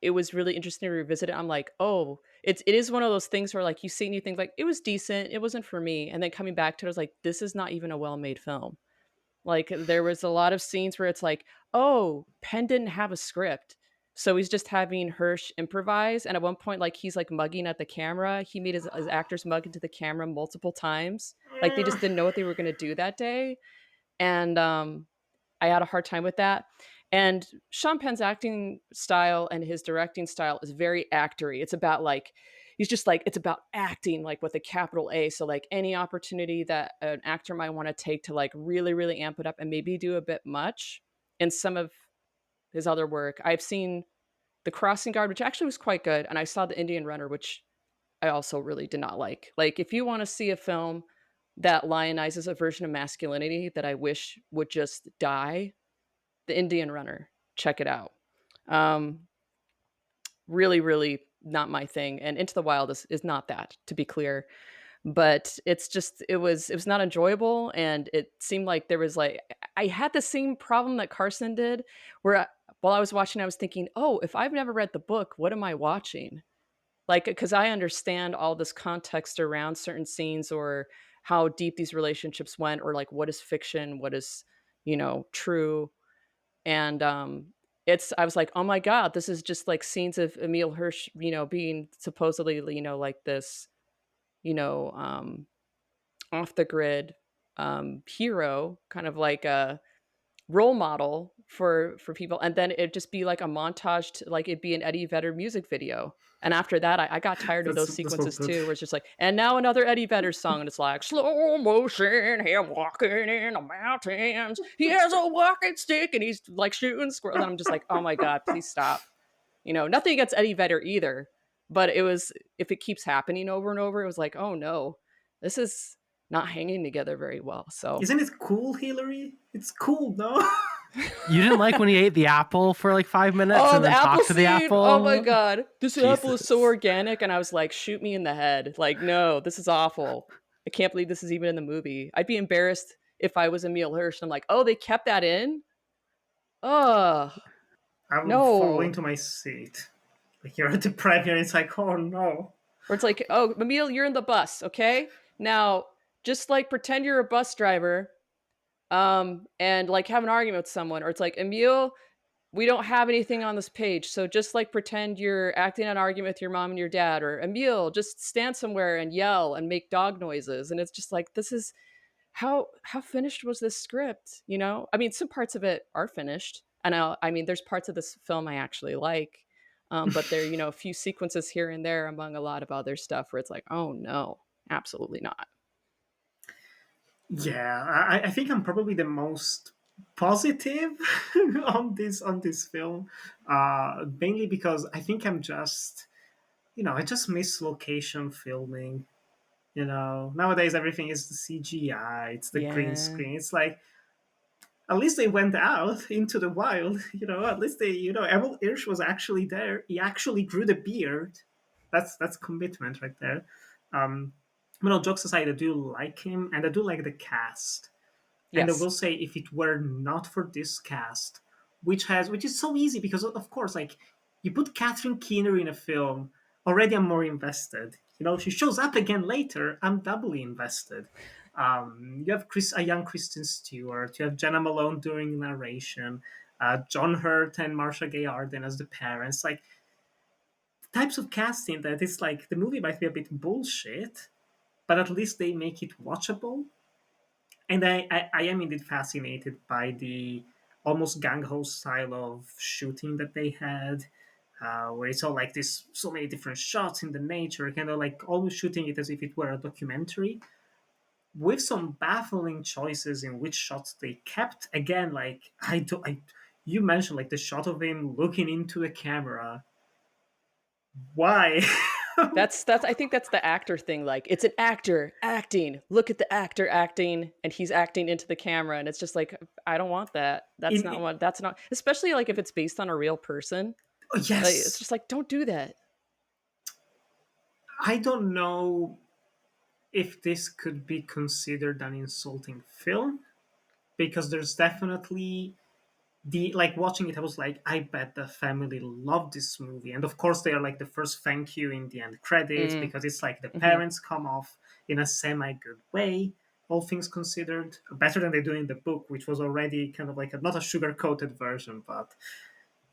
it was really interesting to revisit it. I'm like, oh, it is one of those things where like you see and you think like it was decent, it wasn't for me, and then coming back to it, I was like, this is not even a well made film. Like there was a lot of scenes where it's like, oh, Penn didn't have a script. So he's just having Hirsch improvise. And at one point, like he's like mugging at the camera. He made his actors mug into the camera multiple times. Like they just didn't know what they were gonna do that day. And I had a hard time with that. And Sean Penn's acting style and his directing style is very actory. It's about like he's just like it's about acting like with a capital A. So like any opportunity that an actor might want to take to like really really amp it up and maybe do a bit much. In some of his other work, I've seen The Crossing Guard, which actually was quite good, and I saw The Indian Runner, which I also really did not like. Like if you want to see a film that lionizes a version of masculinity that I wish would just die, The Indian Runner. check it out. Um, really, really not my thing. And Into the Wild is not that, to be clear. But it's just it was not enjoyable, and it seemed like there was like I had the same problem that Carson did, where while I was watching, I was thinking, oh, if I've never read the book, what am I watching? Like, because I understand all this context around certain scenes or how deep these relationships went, or like what is fiction, what is true. And it's I was like, oh my god, this is just like scenes of Emile Hirsch, being supposedly, like this, you know um off the grid hero, kind of like a role model for people. And then it'd just be like a montage to, like, it'd be an Eddie Vedder music video. And after that, I got tired of those That's so sequences good. too, where it's just like, and now another Eddie Vedder song, and it's like slow motion, him walking in the mountains. He has a walking stick, and he's like shooting squirrels. And I'm just like, oh my god, please stop. Nothing against Eddie Vedder either, but it was, if it keeps happening over and over, it was like, oh no, this is not hanging together very well. So Isn't it cool, Hillary? It's cool, no? You didn't like when he ate the apple for like 5 minutes oh, and the then apple talked to the scene. Oh my apple? god. This apple is so Jesus. organic. And I was like, shoot me in the head. Like, no, this is awful. I can't believe this is even in the movie. I'd be embarrassed if I was Emile Hirsch. I'm like, oh, they kept that in? Ugh. I would fall No. into my seat. Like you're at the premiere, it's like, oh no. Or it's like, oh, Emile, you're in the bus, okay? Now, just like pretend you're a bus driver, and like have an argument with someone. Or it's like, Emile, we don't have anything on this page, so just like pretend you're acting an argument with your mom and your dad. Or Emile, just stand somewhere and yell and make dog noises. And it's just like, this is how finished was this script? I mean, some parts of it are finished, and I mean, there's parts of this film I actually like, but there, a few sequences here and there among a lot of other stuff where it's like, oh no, absolutely not. Yeah, I think I'm probably the most positive on this film, mainly because I think I'm just I just miss location filming. Nowadays everything is the CGI, it's the green Yeah. screen. It's like at least they went out into the wild. At least Emil Hirsch was actually there. He actually grew the beard. That's commitment right there. Um, but no, jokes aside, I do like him, and I do like the cast. And I Yes. will say, if it were not for this cast, which is so easy because of course, like you put Catherine Keener in a film, already I'm more invested. She shows up again later, I'm doubly invested. You have a young Kristen Stewart, you have Jenna Malone doing narration, John Hurt and Marsha Gay Arden as the parents. Like types of casting that it's like the movie might be a bit bullshit, but at least they make it watchable. And I am indeed fascinated by the almost gang ho style of shooting that they had, where it's all like this, so many different shots in the nature, kind of like almost shooting it as if it were a documentary, with some baffling choices in which shots they kept. Again, like you mentioned, like the shot of him looking into the camera. Why? That's I think that's the actor thing. Like, it's an actor acting. Look at the actor acting, and he's acting into the camera, and it's just like, I don't want that. That's not in, what. That's not, especially like if it's based on a real person. Like, it's yes, just like, don't do that. I don't know if this could be considered an insulting film, because there's definitely the like watching it, I was like, I bet the family loved this movie. And of course they are like the first thank you in the end credits, Mm, because it's like the hmm. parents come off in a semi good way, all things considered, better than they do in the book, which was already kind of like not a sugar coated version, but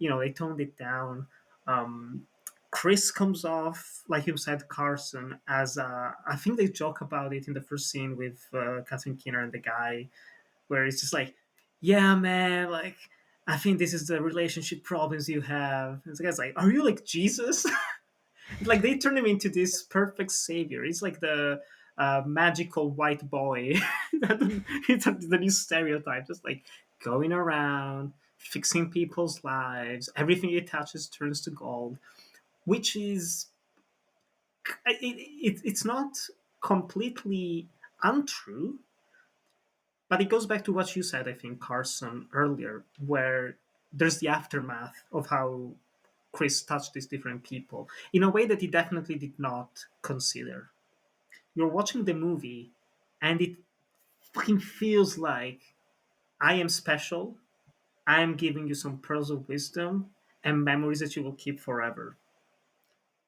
they toned it down. um Chris comes off, like you said, Carson, as I think they joke about it in the first scene with Catherine Keener and the guy, where it's just like, yeah, man, like, I think this is the relationship problems you have. And the guy's like, are you like Jesus? Like, they turn him into this perfect savior. He's like the magical white boy. It's the new stereotype, just like going around, fixing people's lives. Everything he touches turns to gold, which is, it's not completely untrue. But it goes back to what you said, I think, Carson, earlier, where there's the aftermath of how Chris touched these different people in a way that he definitely did not consider. You're watching the movie, and it fucking feels like I am special. I am giving you some pearls of wisdom and memories that you will keep forever.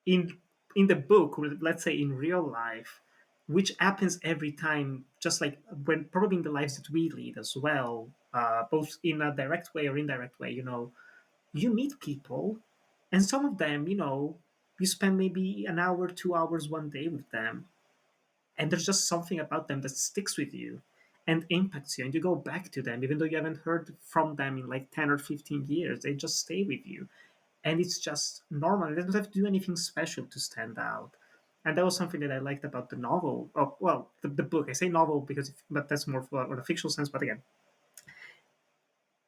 In the book, or let's say in real life, which happens every time, just like when probably in the lives that we lead as well, both in a direct way or indirect way. You meet people, and some of them, you spend maybe an hour, 2 hours one day with them, and there's just something about them that sticks with you and impacts you, and you go back to them even though you haven't heard from them in like 10 or 15 years. They just stay with you, and it's just normal. It doesn't have to do anything special to stand out. And that was something that I liked about the novel. Oh, well, the book. I say novel but that's more for a fictional sense. But again,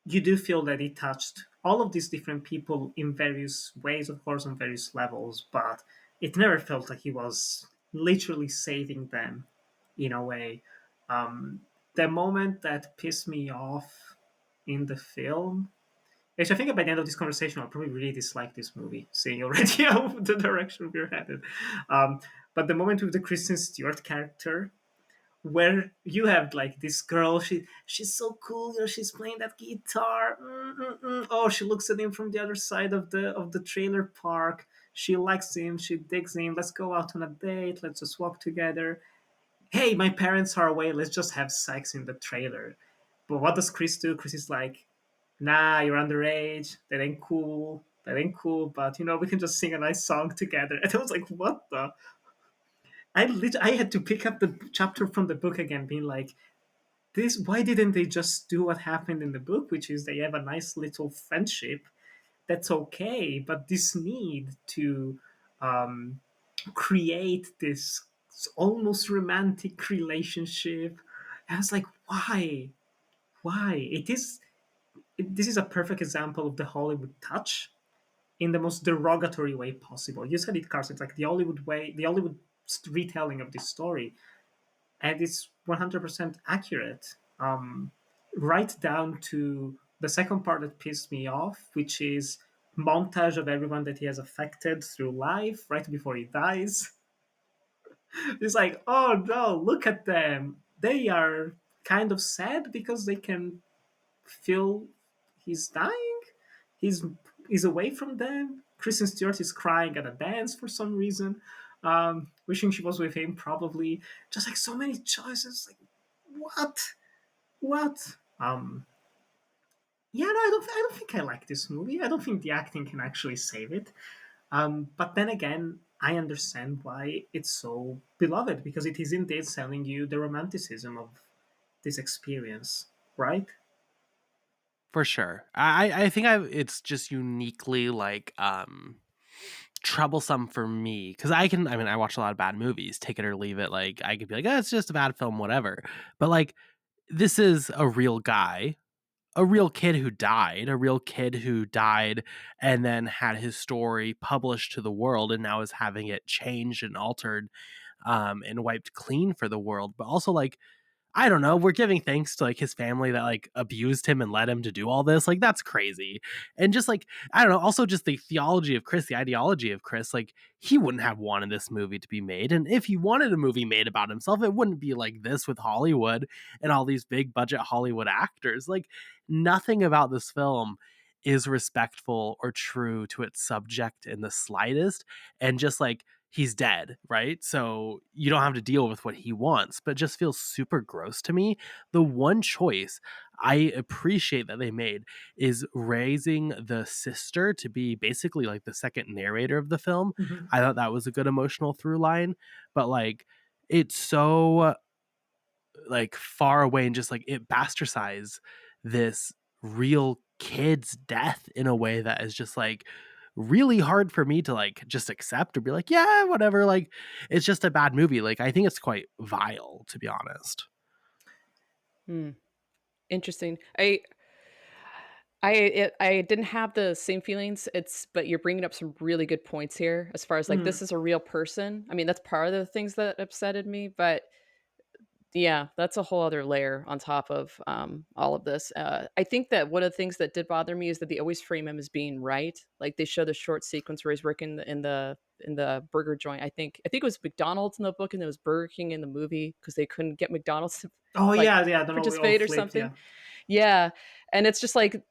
you do feel that he touched all of these different people in various ways, of course, on various levels, but it never felt like he was literally saving them in a way. The moment that pissed me off in the film, actually, I think by the end of this conversation, I'll probably really dislike this movie, seeing already how the direction we're headed. Um, but the moment with the Kristen Stewart character, where you have like this girl, she's so cool, she's playing that guitar. Oh, she looks at him from the other side of the trailer park. She likes him, she digs him. Let's go out on a date. Let's just walk together. Hey, my parents are away. Let's just have sex in the trailer. But what does Chris do? Chris is like, nah, you're underage. That ain't cool. That ain't cool. But we can just sing a nice song together. And I was like, what the? I had to pick up the chapter from the book again, being like, this. Why didn't they just do what happened in the book, which is they have a nice little friendship? That's okay, but this need to um, create this almost romantic relationship. I was like, why? Why? This is a perfect example of the Hollywood touch in the most derogatory way possible. You said it, Carson. It's like the Hollywood way, the Hollywood retelling of this story, and it's 100% accurate. Right down to the second part that pissed me off, which is montage of everyone that he has affected through life right before he dies. It's like, oh no, look at them. They are kind of sad because they can feel he's dying. He's he's away from them. Kristen Stewart is crying at a dance for some reason, wishing she was with him. Probably just like so many choices. Like what? What? Yeah, no, I don't think I like this movie. I don't think the acting can actually save it. But then again, I understand why it's so beloved because it is indeed selling you the romanticism of this experience, right? For sure. I think it's just uniquely like troublesome for me because I watch a lot of bad movies, take it or leave it. Like I could be like, oh, it's just a bad film, whatever. But like this is a real guy, a real kid who died, and then had his story published to the world and now is having it changed and altered and wiped clean for the world. But also like I don't know, we're giving thanks to like his family that like abused him and led him to do all this. Like that's crazy. And just like I don't know, also just the theology of Chris, the ideology of Chris, like he wouldn't have wanted this movie to be made. And if he wanted a movie made about himself, it wouldn't be like this with Hollywood and all these big budget Hollywood actors. Like nothing about this film is respectful or true to its subject in the slightest. And just like he's dead, right? So you don't have to deal with what he wants, but it just feels super gross to me. The one choice I appreciate that they made is raising the sister to be basically like the second narrator of the film. Mhm. I thought that was a good emotional through line, but like it's so like far away and just like it bastardizes this real kid's death in a way that is just like really hard for me to like just accept or be like yeah whatever, like it's just a bad movie. Like I think it's quite vile, to be honest. Hmm. Interesting. I didn't have the same feelings. But you're bringing up some really good points here as far as like Mm. this is a real person. I mean, that's part of the things that upsetted me, but Yeah, that's a whole other layer on top of all of this. I think that one of the things that did bother me is that they always frame him as being right. Like they show the short sequence where he's working in the burger joint. I think it was McDonald's in the book and it was Burger King in the movie because they couldn't get McDonald's to Oh like yeah, yeah. I don't know. We all participate or flipped. something. Yeah. Yeah, and it's just like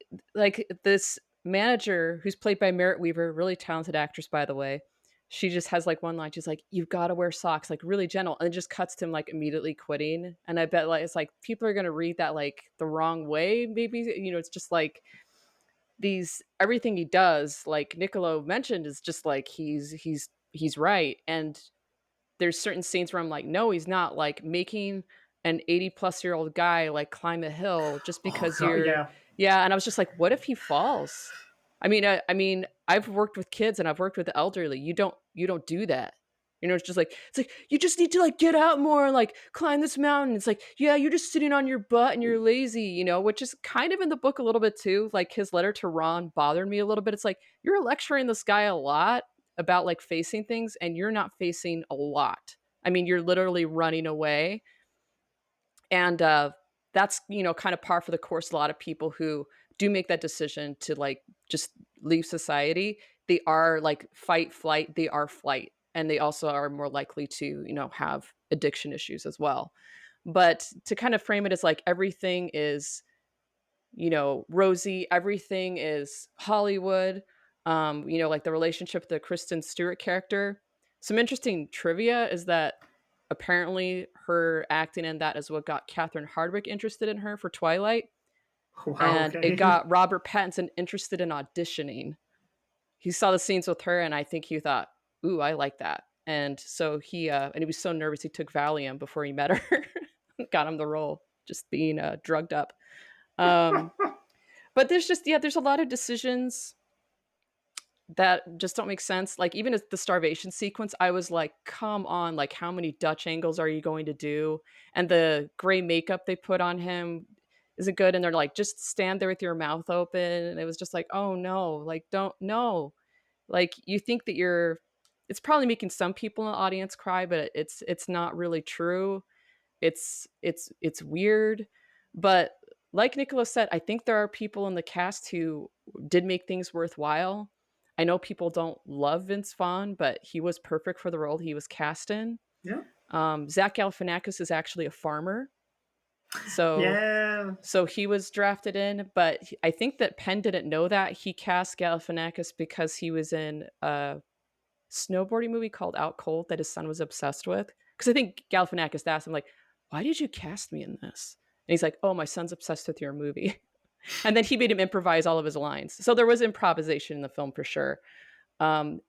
this manager who's played by Merritt Weaver, really talented actress by the way. She just has like one line. She's like, "You've got to wear socks," like really gentle, and it just cuts to him like immediately quitting. And I bet like it's like people are gonna read that like the wrong way. Maybe it's just like these everything he does, like Niccolo mentioned, is just like he's right, and there's certain scenes where I'm like, no, he's not like making an 80-plus-year-old guy like climb a hill just Oh because god. you're, Yeah. yeah. And I was just like, what if he falls? I mean, I've worked with kids and I've worked with the elderly. You don't do that. It's like you just need to like get out more and like climb this mountain. It's like, yeah, you're just sitting on your butt and you're lazy, which is kind of in the book a little bit too. Like his letter to Ron bothered me a little bit. It's like you're lecturing this guy a lot about like facing things and you're not facing a lot. I mean, you're literally running away. And that's, kind of par for the course. A lot of people who do make that decision to like just leave society, they are like fight, flight, they are flight. And they also are more likely to, have addiction issues as well. But to kind of frame it as like everything is rosy. Everything is Hollywood. Like the relationship with the Kristen Stewart character. Some interesting trivia is that apparently her acting in that is what got Catherine Hardwicke interested in her for Twilight. Wow. And it Okay. got Robert Pattinson interested in auditioning. He saw the scenes with her and I think he thought, ooh, I like that. And so he was so nervous he took Valium before he met her. Got him the role, just being drugged up. Um, but there's a lot of decisions that just don't make sense. Like even as the starvation sequence, I was like, come on, like how many Dutch angles are you going to do? And the gray makeup they put on him isn't good. And they're like, just stand there with your mouth open. And it was just like, oh no, like don't no. Like you think that it's probably making some people in the audience cry, but it's not really true. It's weird, but like Nicholas said, I think there are people in the cast who did make things worthwhile. I know people don't love Vince Vaughn, but he was perfect for the role he was cast in. Yeah. Zach Galifianakis is actually a farmer, so Yeah. so he was drafted in. But I think that Penn didn't know that he cast Galifianakis because he was in a snowboarding movie called Out Cold that his son was obsessed with. Because I think Galifianakis asked him like, "Why did you cast me in this?" And he's like, "Oh, my son's obsessed with your movie." And then he made him improvise all of his lines. So there was improvisation in the film for sure. Um,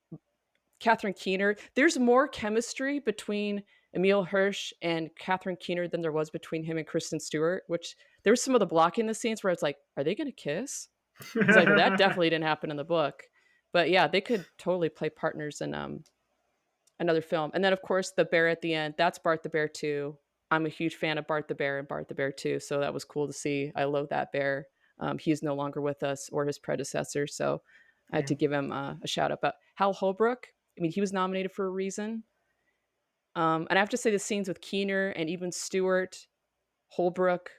Catherine Keener, there's more chemistry between Emile Hirsch and Catherine Keener than there was between him and Kristen Stewart, which there was some of the blocking in the scenes where it's like, are they going to kiss? It's like, that definitely didn't happen in the book. But yeah, they could totally play partners in another film. And then, of course, the bear at the end, that's Bart the Bear too. I'm a huge fan of Bart the Bear and Bart the Bear too. So that was cool to see. I love that bear. He's no longer with us or his predecessor. So I had Yeah. to give him a shout out. But Hal Holbrook, I mean, he was nominated for a reason. And I have to say the scenes with Keener and even Stewart, Holbrook,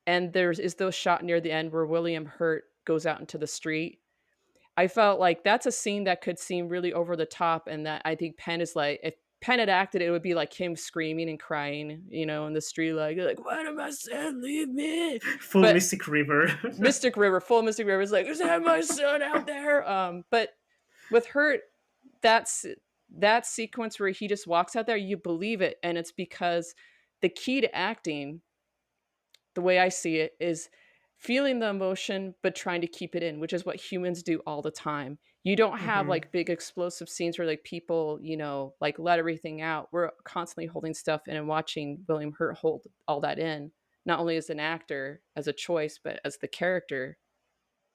and there's is those shot near the end where William Hurt goes out into the street. I felt like that's a scene that could seem really over the top, and that I think Penn is like, if Penn had acted, it would be like him screaming and crying, in the street, like, "Why did my son leave me?" Full But Mystic River. Full Mystic River is like, "Is that my son out there?" But with Hurt, that's that sequence where he just walks out there, you believe it, and it's because the key to acting, the way I see it, is feeling the emotion but trying to keep it in, which is what humans do all the time. You don't have Hmm. like big explosive scenes where like people, like let everything out. We're constantly holding stuff in and watching William Hurt hold all that in, not only as an actor, as a choice, but as the character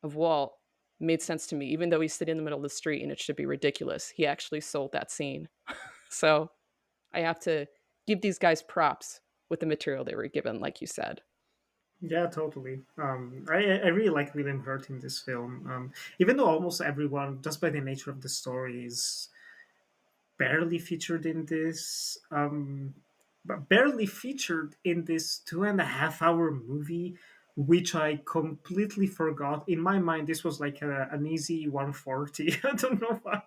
of Walt made sense to me, even though he's sitting in the middle of the street and it should be ridiculous. He actually sold that scene. So I have to give these guys props with the material they were given, like you said. Yeah, totally. I really like William Hurt in this film. Even though almost everyone, just by the nature of the story, is barely featured in this. but barely featured in this 2.5 hour movie, which I completely forgot. In my mind, this was like an easy 140. I don't know why.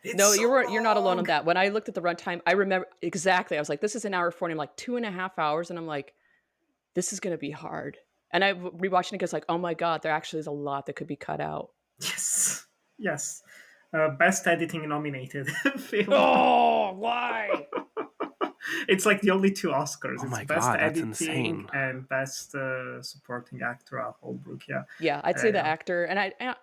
It's No, so you're not alone on long. that. When I looked at the runtime, I remember exactly. I was like, this is an hour 40. I'm like 2.5 hours. And I'm like, this is going to be hard. And I rewatching it because like, oh my God, there actually is a lot that could be cut out. Yes, yes. Best editing nominated film. Oh, why? It's like the only two Oscars. Oh It's my best god, that's editing insane. and best supporting actor. Holbrook. Yeah. Yeah, I'd say the Yeah. actor.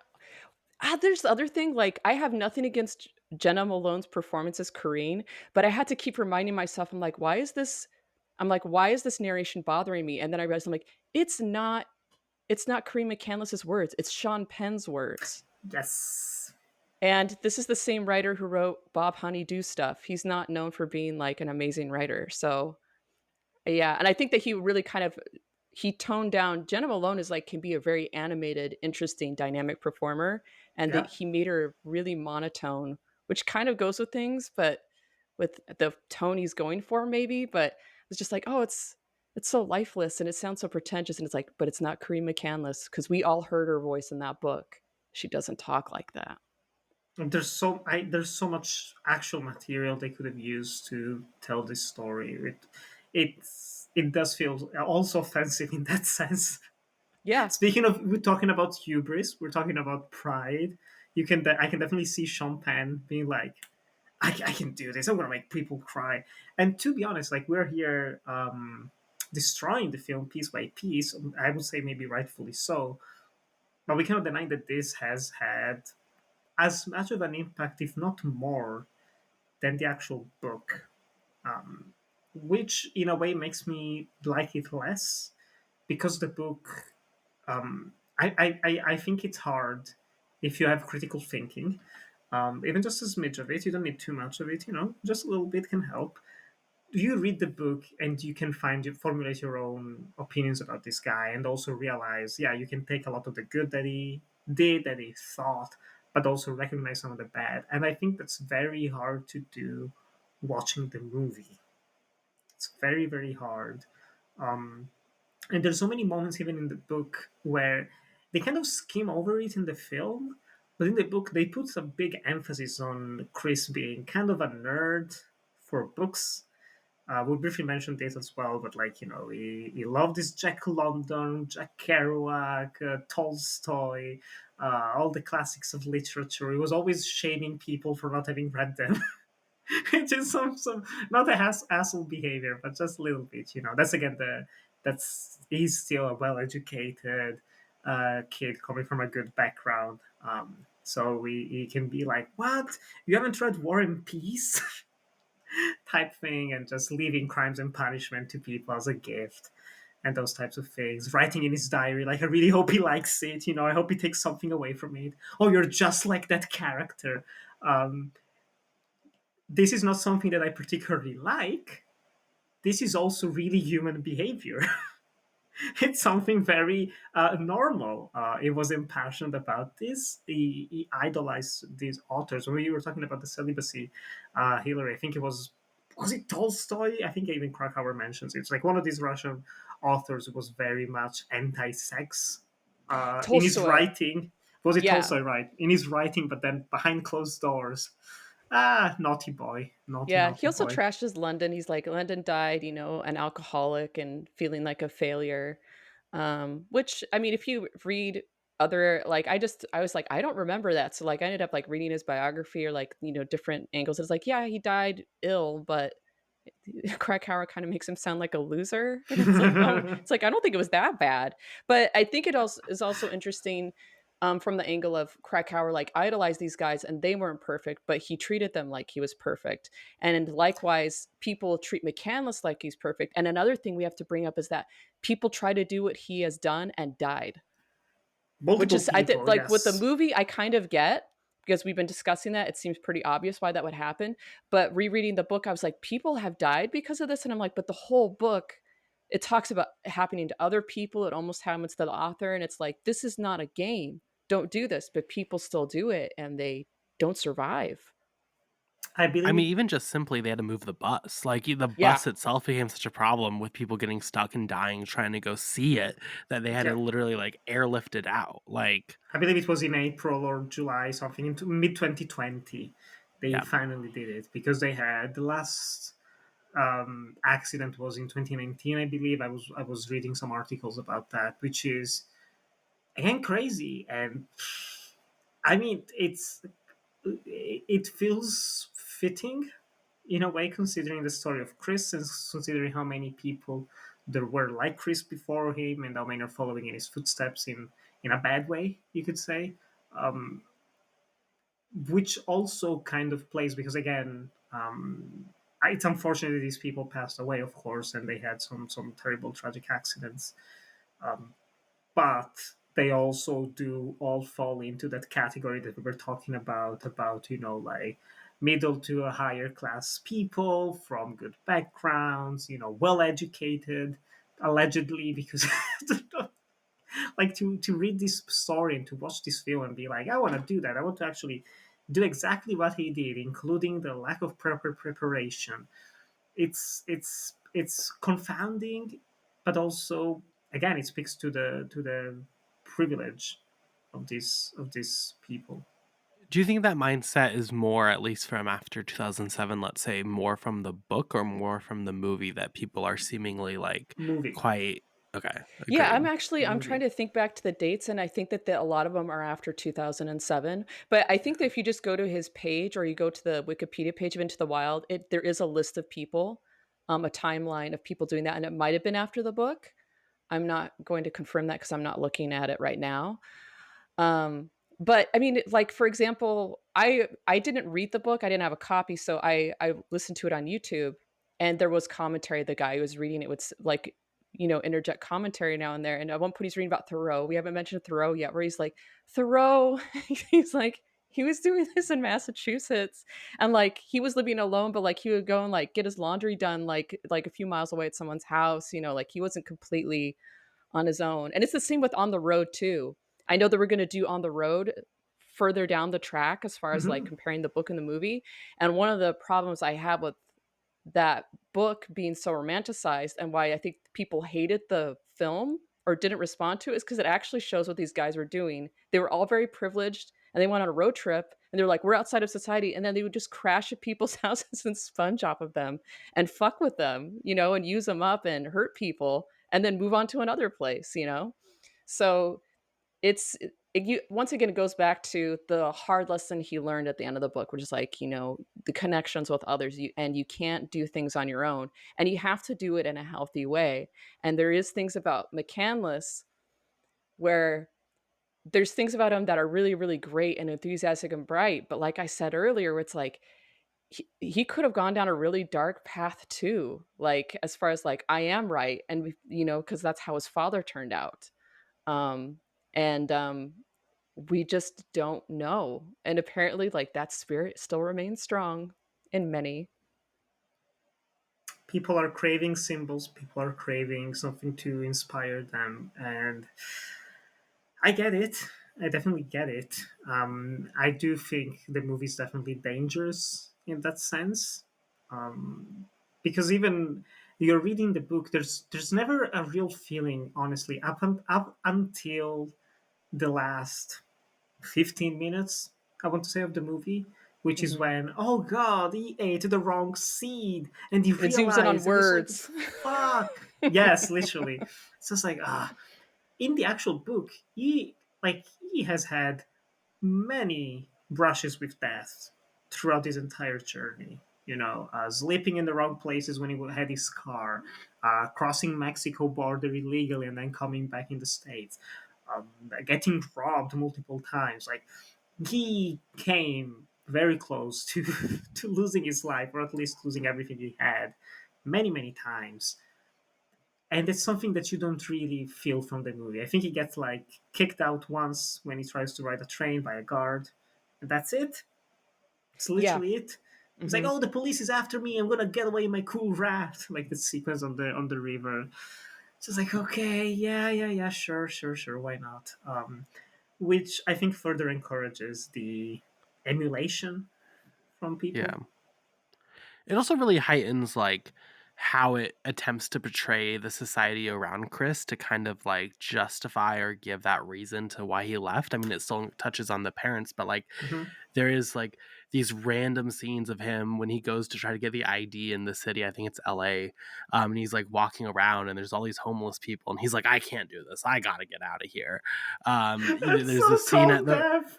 There's the other thing. Like, I have nothing against Jenna Malone's performance as Corrine, but I had to keep reminding myself, I'm like, why is this? I'm like, why is this narration bothering me? And then I realized, I'm like, it's not Corrine McCandless's words. It's Sean Penn's words. Yes. And this is the same writer who wrote Bob Honeydew stuff. He's not known for being like an amazing writer. So yeah, and I think that he really kind of he toned down. Jenna Malone is like can be a very animated, interesting, dynamic performer, and that Yeah. he made her really monotone, which kind of goes with things, but with the tone he's going for, maybe. But it's just like, oh, it's so lifeless and it sounds so pretentious, and it's like, but it's not Kareem McCandless because we all heard her voice in that book. She doesn't talk like that. And there's so much actual material they could have used to tell this story. It does feel also offensive in that sense. Yeah, Speaking of, we're talking about hubris, we're talking about pride. I can definitely see Sean Penn being like, I can do this. I'm gonna make people cry. And to be honest, like we're here destroying the film piece by piece. I would say maybe rightfully so, but we cannot deny that this has had as much of an impact, if not more, than the actual book, which in a way makes me like it less because the book. I think it's hard if you have critical thinking. Even just a smidge of it, you don't need too much of it. Just a little bit can help. You read the book and you can formulate your own opinions about this guy, and also realize, yeah, you can take a lot of the good that he did, that he thought, but also recognize some of the bad. And I think that's very hard to do watching the movie. It's very, very hard. Um, and there's so many moments even in the book where they kind of skim over it in the film, but in the book they put a big emphasis on Chris being kind of a nerd for books. We briefly mentioned this as well, but like he loved this Jack London, Jack Kerouac, Tolstoy, all the classics of literature. He was always shaming people for not having read them. Just some not a asshole behavior, but just a little bit. That's again that's he's still a well-educated kid coming from a good background. So he can be like, "What? You haven't read War and Peace?" type thing, and just leaving Crimes and Punishment to people as a gift. And those types of things. Writing in his diary, like, I really hope he likes it. I hope he takes something away from it. Oh, you're just like that character. Um, this is not something that I particularly like. This is also really human behavior. It's something very normal. He was impassioned about this. He idolized these authors. When we were talking about the celibacy, Hillary, I think was it Tolstoy? I think even Krakauer mentions it. It's like one of these Russian authors who was very much anti-sex in his Tolstoy. writing. Was it Yeah, Tolstoy, right? In his writing, but then behind closed doors. Naughty boy. Naughty, yeah. He naughty also boy. trashes London. He's like, London died, an alcoholic and feeling like a failure. Which I mean, if you read other like I was like, I don't remember that. So like I ended up like reading his biography or like, different angles. It's like, yeah, he died ill, but Krakauer kind of makes him sound like a loser. And it's like, oh, it's like I don't think it was that bad. But I think it also is also interesting from the angle of Krakauer, like idolized these guys and they weren't perfect, but he treated them like he was perfect. And likewise, people treat McCandless like he's perfect. And another thing we have to bring up is that people try to do what he has done and died, which Multiple is I think people, like with the yes. movie, I kind of get because we've been discussing that. It seems pretty obvious why that would happen. But rereading the book, I was like, people have died because of this, and I'm like, but the whole book, it talks about happening to other people. It almost happens to the author, and it's like this is not a game. Don't do this, but people still do it, and they don't survive. I I mean, believe even just simply they had to move the bus. Like, the Yeah. bus itself became such a problem with people getting stuck and dying trying to go see it that they had to yeah, literally, like, airlift it out. Like, I believe it was in April or July, something into mid 2020. They yeah. finally did it because they had the last accident was in 2019, I believe. I was reading some articles about that, which is again crazy. And I mean, it feels fitting in a way, considering the story of Chris and considering how many people there were like Chris before him and how many are following in his footsteps in a bad way, you could say. Um, which also kind of plays because again, it's unfortunate that these people passed away, of course, and they had some terrible tragic accidents. Um, but they also do all fall into that category that we were talking about like middle to a higher class people from good backgrounds, well educated, allegedly, because like to read this story and to watch this film and be like, I want to do that. I want to actually do exactly what he did, including the lack of proper preparation. It's confounding, but also again it speaks to the privilege of these people. Do you think that mindset is more, at least from after 2007, let's say, more from the book or more from the movie that people are seemingly, like, Movie, quite okay, Yeah, agreed. the I'm trying movie. to think back to the dates, and I think that a lot of them are after 2007. But I think that if you just go to his page or you go to the Wikipedia page of Into the Wild, there is a list of people, a timeline of people doing that, and it might have been after the book. I'm not going to confirm that because I'm not looking at it right now. But I mean, like for example, I didn't read the book. I didn't have a copy, so I listened to it on YouTube, and there was commentary. The guy who was reading it would like interject commentary now and there. And at one point, he's reading about Thoreau. We haven't mentioned Thoreau yet, where he's like Thoreau. He's like he was doing this in Massachusetts, and like he was living alone, but like he would go and like get his laundry done like a few miles away at someone's house. Like he wasn't completely on his own. And it's the same with On the Road too. I know that we're going to do On the Road further down the track as far as like Hmm. comparing the book and the movie. And one of the problems I have with that book being so romanticized and why I think people hated the film or didn't respond to it is because it actually shows what these guys were doing. They were all very privileged and they went on a road trip and they're like, we're outside of society. And then they would just crash at people's houses and sponge off of them and fuck with them, and use them up and hurt people and then move on to another place. So once again, it goes back to the hard lesson he learned at the end of the book, which is like, the connections with others, and you can't do things on your own, and you have to do it in a healthy way. And there is things about McCandless where there's things about him that are really, really great and enthusiastic and bright. But like I said earlier, it's like he could have gone down a really dark path too, like as far as like I am right, and because that's how his father turned out. Um, and we just don't know. And apparently, like that spirit still remains strong in many. People are craving symbols. People are craving something to inspire them, and I get it. I definitely get it. I do think the movie's definitely dangerous in that sense, because even you're reading the book, there's never a real feeling, honestly, up until the last 15 minutes, I want to say, of the movie, which is Mhm. when, oh god, he ate the wrong seed, and he And it zooms in on realized, and he's like, words. fuck. Yes, literally. It's just like, in the actual book, he has had many brushes with death throughout his entire journey. Sleeping in the wrong places when he had his car, crossing Mexico border illegally and then coming back in the States, getting robbed multiple times. Like he came very close to to losing his life, or at least losing everything he had, many many times. And it's something that you don't really feel from the movie. I think he gets like kicked out once when he tries to ride a train by a guard, and that's it. It's Yeah. literally it. It's like, Hmm. oh, the police is after me. I'm gonna get away in my cool raft, like the sequence on the river. It's just like, okay, yeah, yeah, yeah, sure, sure, sure, why not? Which I think further encourages the emulation from people. Yeah. It also really heightens like how it attempts to portray the society around Chris to kind of like justify or give that reason to why he left. I mean, it still touches on the parents, but like Mhm. there is like these random scenes of him when he goes to try to get the ID in the city. I think it's LA. And he's like walking around and there's all these homeless people and he's like, I can't do this. I got to get out of here. It's There's so this scene at tone the, deaf.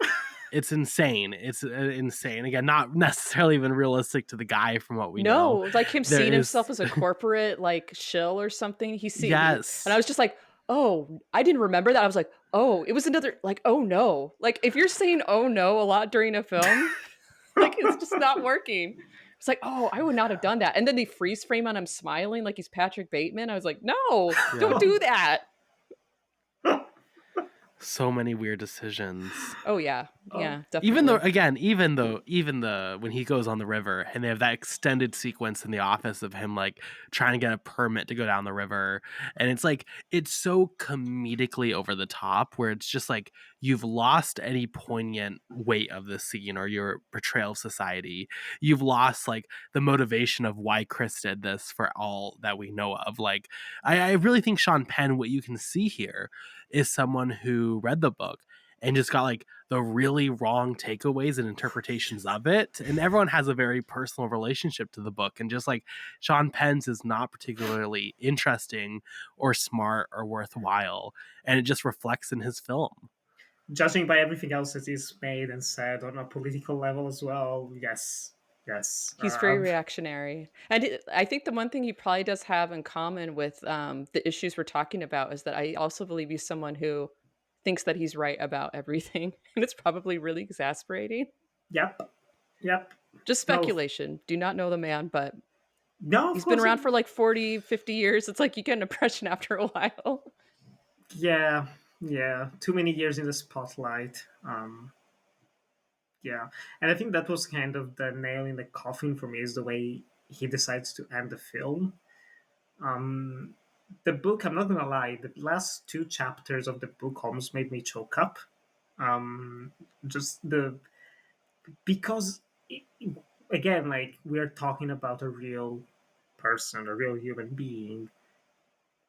it's insane. It's insane. Again, not necessarily even realistic to the guy from what we know. No, like him There seeing is, himself as a corporate like shill or something. And I yes. was just like, oh, I didn't remember that. I was like, oh, it was another like, oh no. Like if you're saying oh no a lot during a film, like it's just not working. It's like, oh, I would not have done that. And then they freeze frame on him smiling like he's Patrick Bateman. I was like, no, Yeah. don't do that. So many weird decisions. Oh yeah. Oh. Yeah, definitely. Even the when he goes on the river and they have that extended sequence in the office of him like trying to get a permit to go down the river, and it's like it's so comedically over the top where it's just like you've lost any poignant weight of the scene or your portrayal of society. You've lost like the motivation of why Chris did this for all that we know of. Like I really think Sean Penn, what you can see here is someone who read the book and just got like the really wrong takeaways and interpretations of it. And everyone has a very personal relationship to the book. And just like Sean Penn's is not particularly interesting or smart or worthwhile. And it just reflects in his film. Judging by everything else that is made and said on a political level as well, yes, yes. He's very reactionary. I think the one thing he probably does have in common with the issues we're talking about is that I also believe he's someone who thinks that he's right about everything. And it's probably really exasperating. Yep, yep. Just No, speculation. Do not know the man, but no, of he's been course. around for like 40, 50 years. It's like you get an impression after a while. Yeah, yeah. Too many years in the spotlight. Yeah, and I think that was kind of the nail in the coffin for me is the way he decides to end the film. Um, the book, I'm not gonna lie, the last two chapters of the book almost made me choke up. Just the because it, again, like we're talking about a real person, a real human being,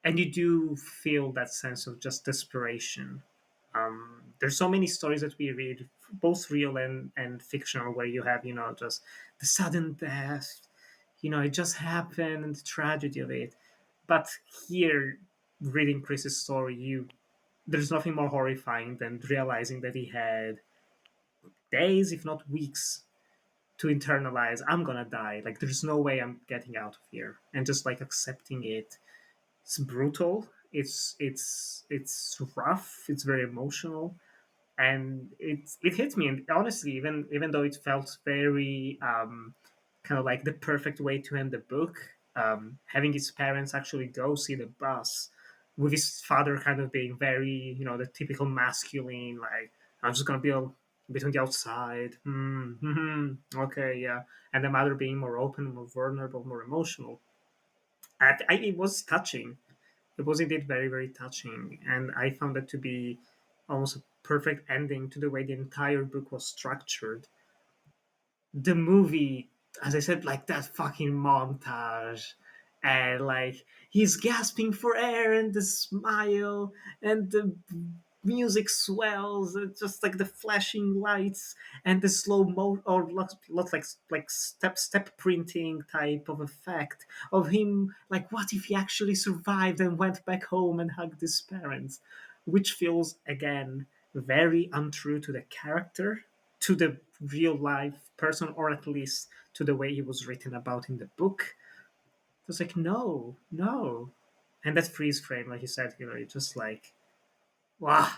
and you do feel that sense of just desperation. There's so many stories that we read, both real and fictional, where you have, just the sudden death, it just happened and the tragedy of it. But here, reading Chris's story, there's nothing more horrifying than realizing that he had days, if not weeks, to internalize, I'm gonna die. Like, there's no way I'm getting out of here. And just like accepting it. It's brutal. It's rough. It's very emotional, and it hit me. And honestly, even though it felt very kind of like the perfect way to end the book, having his parents actually go see the bus, with his father kind of being very, the typical masculine, like I'm just gonna be between the outside. Okay, yeah, and the mother being more open, more vulnerable, more emotional. It was touching. It was indeed very, very touching, and I found it to be almost a perfect ending to the way the entire book was structured. The movie, as I said, like that fucking montage, and like he's gasping for air, and the smile, and the music swells, and just like the flashing lights and the slow mo or lots like step printing type of effect of him. Like, what if he actually survived and went back home and hugged his parents, which feels again very untrue to the character, to the real life person, or at least to the way he was written about in the book. It was like, no, no. And that freeze frame, like you said, Hillary, just like, wow,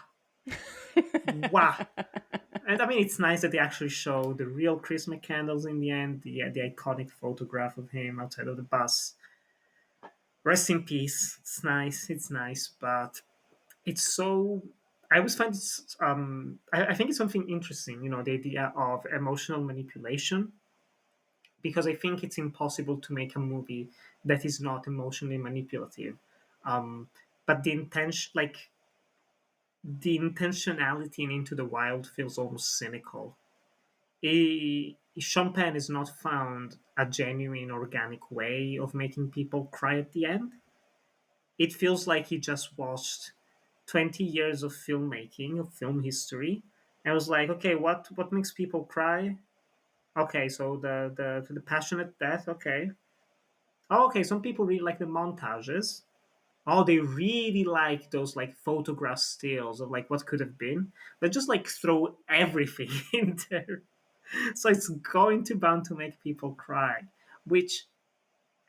wow. And I mean, it's nice that they actually show the real Christmas candles in the end, the iconic photograph of him outside of the bus. Rest in peace. It's nice, but it's so. I always find it's. I think it's something interesting. The idea of emotional manipulation, because I think it's impossible to make a movie that is not emotionally manipulative. Um, but the intentionality in Into the Wild feels almost cynical. Sean Penn is not found a genuine, organic way of making people cry at the end. It feels like he just watched 20 years of filmmaking, of film history, and was like, okay, what makes people cry? Okay, so the passionate death. Okay, oh, okay. Some people really like the montages. Oh, they really like those like photograph stills of like what could have been. They just like throw everything in there, so it's going to bound to make people cry. Which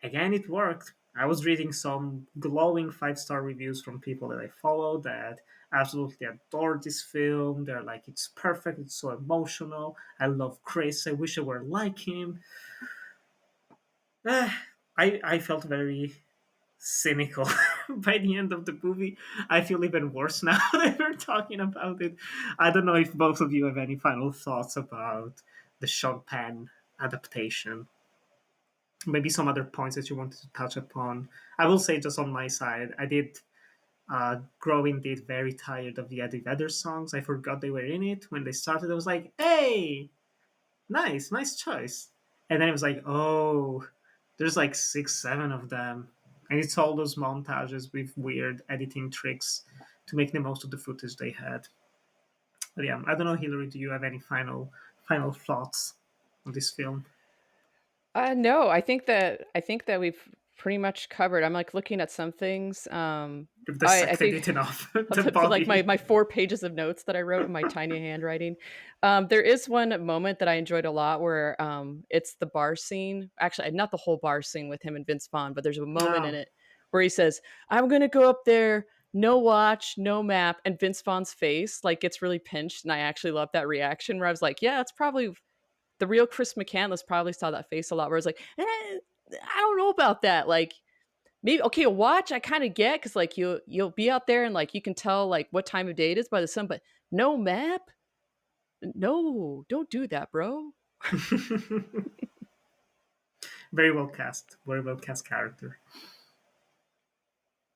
again, it worked. I was reading some glowing 5-star reviews from people that I follow that absolutely adore this film. They're like, it's perfect, it's so emotional. I love Chris. I wish I were like him. I felt very cynical by the end of the movie. I feel even worse now that we're talking about it. I don't know if both of you have any final thoughts about the Sean Penn adaptation. Maybe some other points that you wanted to touch upon. I will say just on my side, I did grow indeed very tired of the Eddie Vedder songs. I forgot they were in it. When they started, I was like, hey, nice choice. And then it was like, oh, there's like 6, 7 of them. And it's all those montages with weird editing tricks to make the most of the footage they had. But yeah, I don't know, Hillary, do you have any final thoughts on this film? No, I think that we've pretty much covered. I'm like looking at some things. You've I dissected think it enough. I'll The put like my body. my 4 pages of notes that I wrote in my tiny handwriting. There is one moment that I enjoyed a lot where it's the bar scene. Actually, not the whole bar scene with him and Vince Vaughn, but there's a moment in No. it where he says, "I'm gonna go up there." No watch, no map, and Vince Vaughn's face like gets really pinched, and I actually love that reaction where I was like, "Yeah, it's probably the real Chris McCandless probably saw that face a lot." Where I was like, I don't know about that. Like maybe okay, a watch I kind of get because like you'll be out there and like you can tell like what time of day it is by the sun, but no map, no, don't do that, bro. Very well cast. Very well cast character.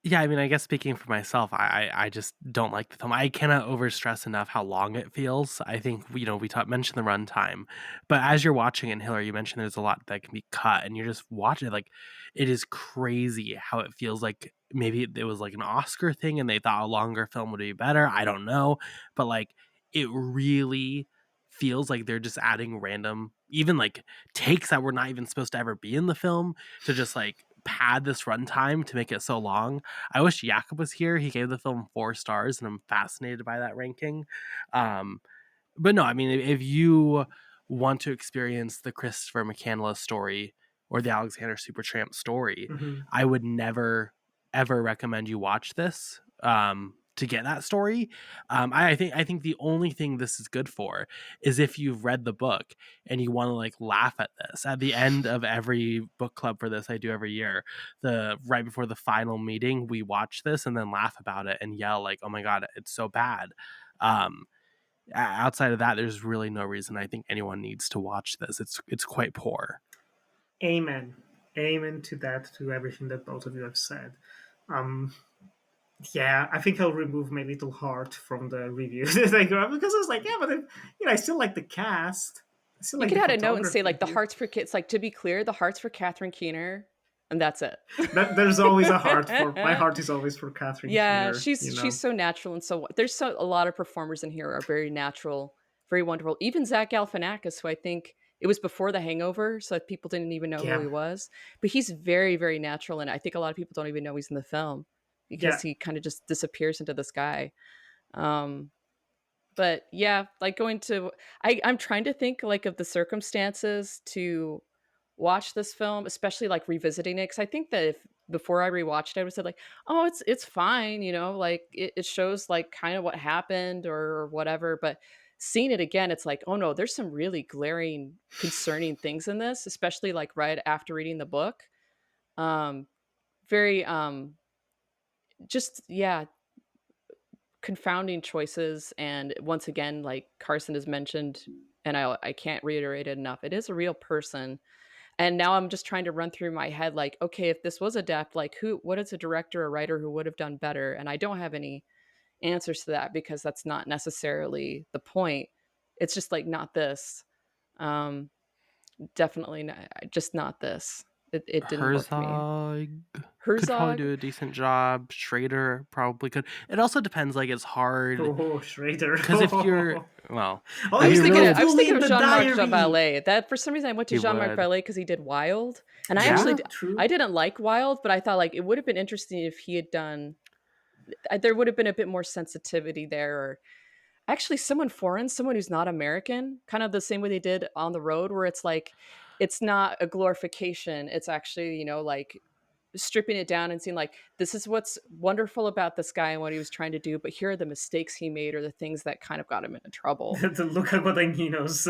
Yeah, I mean, I guess speaking for myself, I just don't like the film. I cannot overstress enough how long it feels. I think we mentioned the runtime, but as you're watching it, and Hillary, you mentioned there's a lot that can be cut, and you're just watching it like it is crazy how it feels like maybe it was like an Oscar thing, and they thought a longer film would be better. I don't know, but like it really feels like they're just adding random, even like takes that were not even supposed to ever be in the film to just like pad this runtime to make it so long. I wish Jakob was here. He gave the film 4 stars, and I'm fascinated by that ranking. Um, but no, I mean, if you want to experience the Christopher McCandless story or the Alexander Supertramp story, Mhm. I would never ever recommend you watch this. To get that story, I think the only thing this is good for is if you've read the book and you want to like laugh at this. At the end of every book club for this I do every year, the right before the final meeting, we watch this and then laugh about it and yell like, "Oh my god, it's so bad." Um, Outside of that, there's really no reason I think anyone needs to watch this. It's quite poor. Amen. Amen to that, to everything that both of you have said. Um, yeah, I think I'll remove my little heart from the reviews as I go up because I was like, yeah, but I still like the cast. I still You like could the add a note and say photography like the here. hearts for kids. Like to be clear, the hearts for Catherine Keener, and that's it. There's always a heart for my heart is always for Catherine Yeah, Keener. she's so natural and so there's so a lot of performers in here are very natural, very wonderful. Even Zach Galifianakis, who I think it was before The Hangover, so people didn't even know who Yeah, he was, but he's very, very natural, and I think a lot of people don't even know he's in the film because yeah. he kind of just disappears into the sky. Um, but yeah, like going to I'm trying to think like of the circumstances to watch this film, especially like revisiting it. Because I think that if before I rewatched it, I would have said like, oh, it's fine, like it shows like kind of what happened or whatever. But seeing it again, it's like, oh no, there's some really glaring, concerning things in this, especially like right after reading the book. Um, very just yeah, confounding choices. And once again, like Carson has mentioned, and I can't reiterate it enough, it is a real person. And now I'm just trying to run through my head, like, okay, if this was adapt, like what is a director or writer who would have done better? And I don't have any answers to that because that's not necessarily the point. It's just like not this. Um, definitely not, just not this. It didn't work for me. Herzog could probably Herzog. do a decent job. Schrader probably could. It also depends. Like, it's hard Oh, Schrader. because if you're well, Oh, if I was he's you the thinking really of, I was bully thinking in of the Jean-Marc diary. Ballet. That for some reason I went to he Jean-Marc would, Ballet because he did Wild, and Yeah, I true. didn't like Wild, but I thought like it would have been interesting if he had done. There would have been a bit more sensitivity there, or actually someone foreign, someone who's not American, kind of the same way they did On the Road, where it's like it's not a glorification. It's actually, like stripping it down and seeing like this is what's wonderful about this guy and what he was trying to do, but here are the mistakes he made or the things that kind of got him into trouble. The Luca Guadagnino's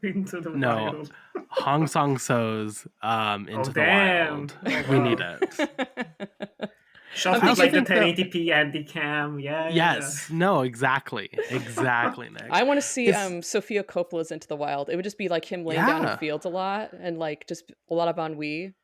Into the no, Wild. Hong Song So's Oh, Into the damn. Wild. Oh, We need wow. it. Shot I with also like the think though, 1080p Andy cam. Yeah. yes, no, exactly, Nick. I want to see It's Sophia Coppola's Into the Wild. It would just be like him laying down in yeah. fields a lot and like just a lot of ennui.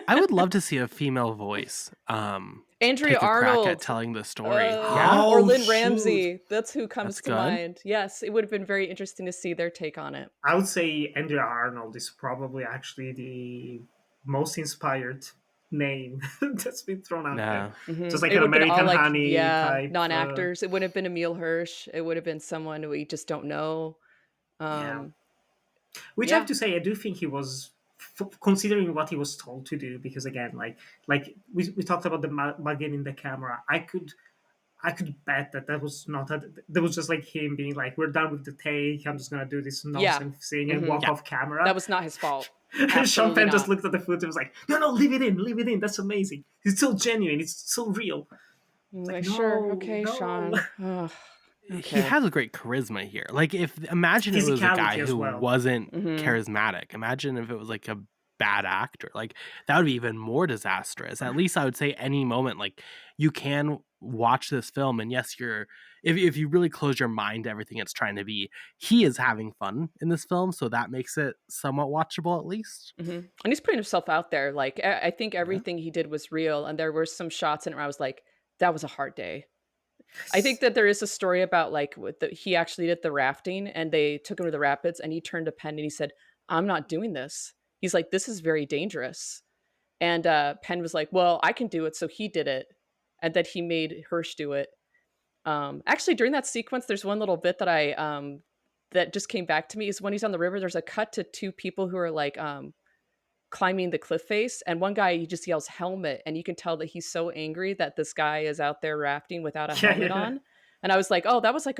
I would love to see a female voice Andrea take a crack at Arnold, telling the story. Yeah, or Oh, Lynn shoot. Ramsey. That's who comes that's to good. mind. Yes, it would have been very interesting to see their take on it. I would say Andrea Arnold is probably actually the most inspired name that's been thrown out there. Yeah. Just like It an would have been all American like, Honey yeah, type. non-actors. It would have been Emile Hirsch. It would have been someone we just don't know. Yeah. Um, Which I have yeah, to say, I do think he was considering what he was told to do. Because again, like we talked about the mugging in the camera. I could bet that was not that was just like him being like, we're done with the take. I'm just gonna do this yeah. nonsense thing and hmm walk Yeah. off camera. That was not his fault. And Sean Absolutely Penn just not. looked at the footage and was like, no, leave it in, leave it in. That's amazing. It's so genuine. It's so real. It's like, Like, sure, no, okay, no. Sean. Ugh, He okay. has a great charisma here. Like, if imagine it was a Physicality guy as who well. wasn't hmm charismatic. Imagine if it was like a bad actor. Like, that would be even more disastrous. At least I would say any moment, like, you can watch this film, and yes, if you really close your mind to everything it's trying to be, he is having fun in this film, so that makes it somewhat watchable at least. And he's putting himself out there. Like, I think Yeah. everything he did was real, and there were some shots in it where I was like, that was a hard day. I think that there is a story about like he actually did the rafting and they took him to the rapids and he turned to Penn and he said, I'm not doing this. He's like, this is very dangerous. And Penn was like, well, I can do it. So he did it. And that he made Hirsch do it. Actually, during that sequence, there's one little bit that that just came back to me is when he's on the river, there's a cut to two people who are like climbing the cliff face, and one guy he just yells helmet, and you can tell that he's so angry that this guy is out there rafting without a helmet Yeah. on. And I was like, oh, that was like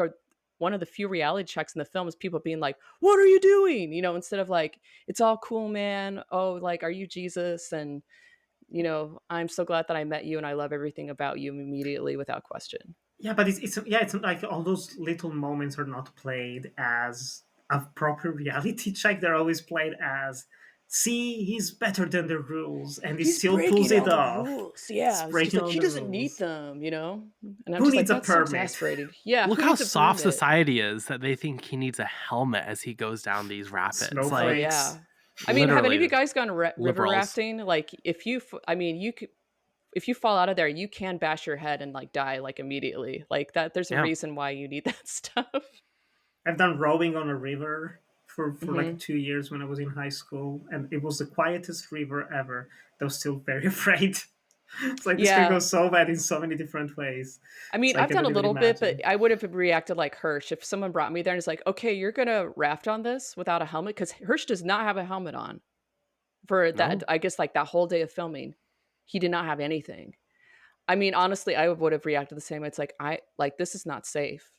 one of the few reality checks in the film is people being like, what are you doing, instead of like, it's all cool, man. Oh, like, are you Jesus? And I'm so glad that I met you and I love everything about you immediately without question. Yeah, but it's like all those little moments are not played as a proper reality check. They're always played as, see, he's better than the rules, and he He's still pulls breaking it all the off. rules. He's Yeah, it's just breaking like all he the doesn't need rules. them, And I'm Who just like, needs a that's so permit? exasperated. Yeah, Look who how needs a soft permit? society is that they think he needs a helmet as he goes down these rapids. Oh Like, Snowflakes. yeah. I mean, have any of you literally, guys gone river liberals. rafting? Like, if I mean, you could, if you fall out of there, you can bash your head and like die like immediately. Like that, there's a Yeah. reason why you need that stuff. I've done rowing on a river for like hmm 2 years when I was in high school, and it was the quietest river ever. I was still very afraid. It's like this could go Yeah. so bad in so many different ways. I So mean, I I've can done a really little bit, but imagine. I would have reacted like Hirsch if someone brought me there and it's like, okay, you're gonna raft on this without a helmet because Hirsch does not have a helmet on for that. No. I guess like that whole day of filming, he did not have anything. I mean, honestly, I would have reacted the same way. It's like I like this is not safe,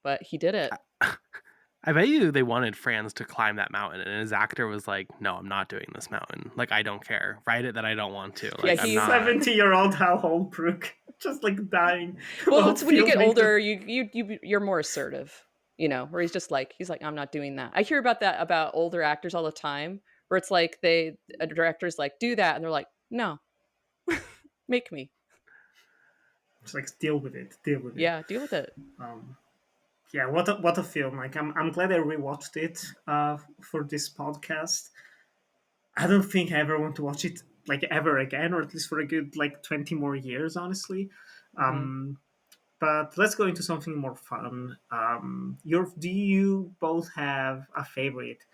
but he did it. I bet you they wanted Franz to climb that mountain, and his actor was like, "No, I'm not doing this mountain. Like, I don't care. Write it that I don't want to. Yeah, Like, I'm he's not." 70-year-old Hal Holbrook just like dying. Well, Well, it's when you get filmmakers. older, you're more assertive, where he's like, I'm not doing that. I hear about that about older actors all the time, where it's like a director's like, do that, and they're like, no, make me. Just like deal with it. Deal with it. Yeah, deal with it. Yeah, what a film! Like I'm glad I rewatched it for this podcast. I don't think I ever want to watch it like ever again, or at least for a good like 20 more years, honestly. hmm But let's go into something more fun. Do you both have a favorite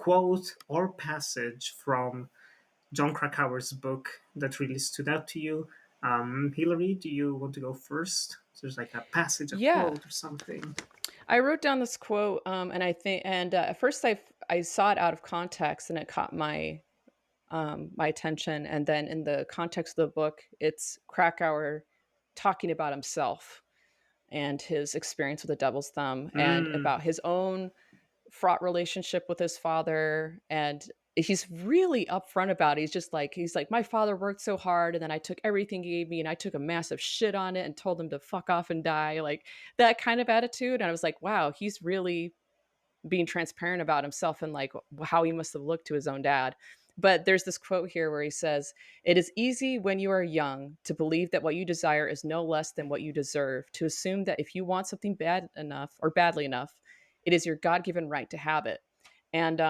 quote or passage from Jon Krakauer's book that really stood out to you? Hillary, do you want to go first? So there's like a passage, a Yeah. quote, or something. I wrote down this quote, and I think, and at first I saw it out of context, and it caught my attention. And then in the context of the book, it's Krakauer talking about himself and his experience with the devil's thumb, and Mm, about his own fraught relationship with his father. And he's really upfront about it. He's like, my father worked so hard, and then I took everything he gave me and I took a massive shit on it and told him to fuck off and die, like that kind of attitude. And I was like, wow, he's really being transparent about himself and like how he must have looked to his own dad. But there's this quote here where he says, "It is easy when you are young to believe that what you desire is no less than what you deserve, to assume that if you want something bad enough or badly enough, it is your God-given right to have it." And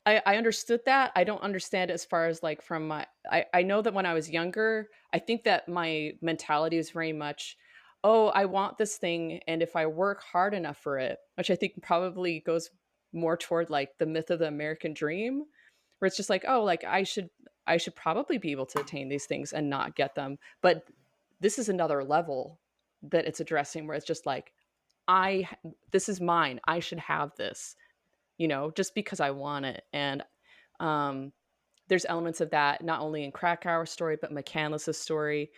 I understood that. I don't understand it as far as like from I know that when I was younger, I think that my mentality is very much, oh, I want this thing, and if I work hard enough for it, which I think probably goes more toward like the myth of the American dream, where it's just like, oh, like I should probably be able to attain these things and not get them. But this is another level that it's addressing, where it's just like, I this is mine. I should have this, just because I want it. And um, there's elements of that not only in Krakauer's story, but McCandless's story.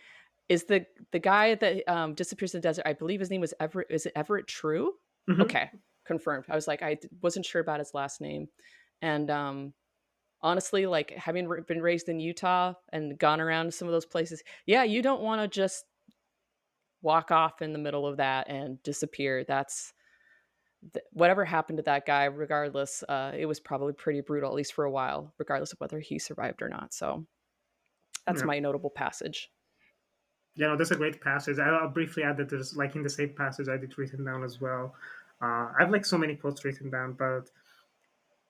Is the guy that disappears in the desert? I believe his name was Everett. Is it Everett True? mhm. Okay, confirmed. I was like, wasn't sure about his last name. And honestly, like having been raised in Utah and gone around some of those places, yeah, you don't want to just walk off in the middle of that and disappear. That's whatever happened to that guy, regardless, it was probably pretty brutal, at least for a while, regardless of whether he survived or not. So that's Yeah. my notable passage. Yeah, no, that's a great passage. I'll briefly add that there's like in the same passage I did written down as well. I've like so many quotes written down, but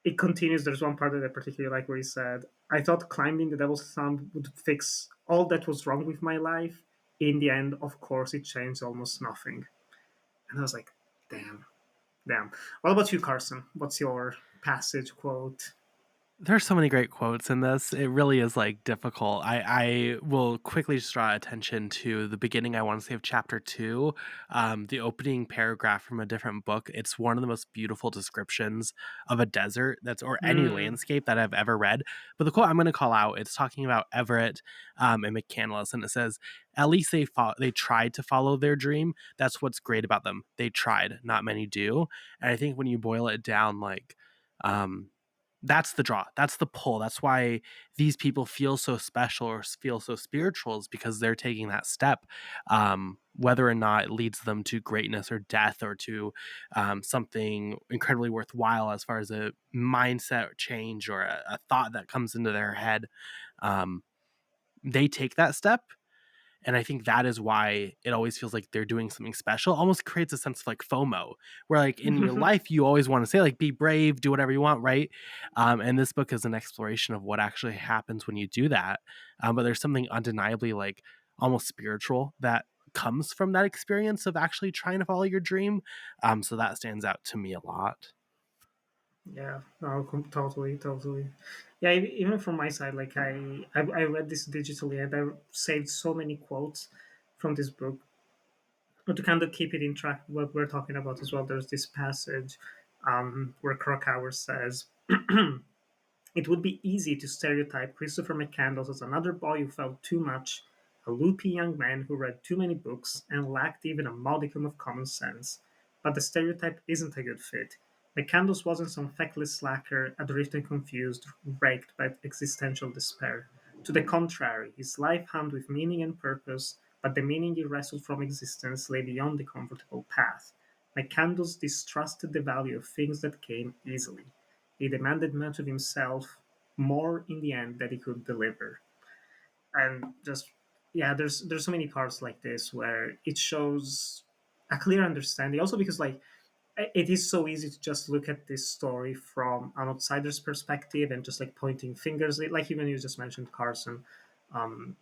it continues. There's one part that I particularly like where he said, "I thought climbing the devil's thumb would fix all that was wrong with my life. In the end, of course, it changed almost nothing." And I was like, damn, damn. What about you, Carson? What's your passage quote? There's so many great quotes in this. It really is like difficult. I will quickly just draw attention to the beginning, I want to say, of chapter 2, the opening paragraph from a different book. It's one of the most beautiful descriptions of a desert or any Hmm. landscape that I've ever read. But the quote I'm going to call out, it's talking about Everett and McCandless, and it says, "At least they tried to follow their dream. That's what's great about them. They tried. Not many do." And I think when you boil it down, like, that's the draw. That's the pull. That's why these people feel so special or feel so spiritual, is because they're taking that step, whether or not it leads them to greatness or death or to something incredibly worthwhile as far as a mindset change or a thought that comes into their head. Um, they take that step, and I think that is why it always feels like they're doing something special. Almost creates a sense of like FOMO, where like in your life, you always want to say like, be brave, do whatever you want, right? And this book is an exploration of what actually happens when you do that. But there's something undeniably like almost spiritual that comes from that experience of actually trying to follow your dream. So that stands out to me a lot. Yeah, no, totally, totally. Yeah, even from my side, like I read this digitally and I saved so many quotes from this book. But to kind of keep it in track, what we're talking about as well, there's this passage where Krakauer says, "It would be easy to stereotype Christopher McCandless as another boy who felt too much, a loopy young man who read too many books and lacked even a modicum of common sense. But the stereotype isn't a good fit. McCandless wasn't some feckless slacker, adrift and confused, raked by existential despair. To the contrary, his life hummed with meaning and purpose, but the meaning he wrestled from existence lay beyond the comfortable path. McCandless distrusted the value of things that came easily. He demanded much of himself, more in the end that he could deliver." And just yeah, there's so many parts like this where it shows a clear understanding. Also because like it is so easy to just look at this story from an outsider's perspective and just like pointing fingers, like even you just mentioned Carson. Um,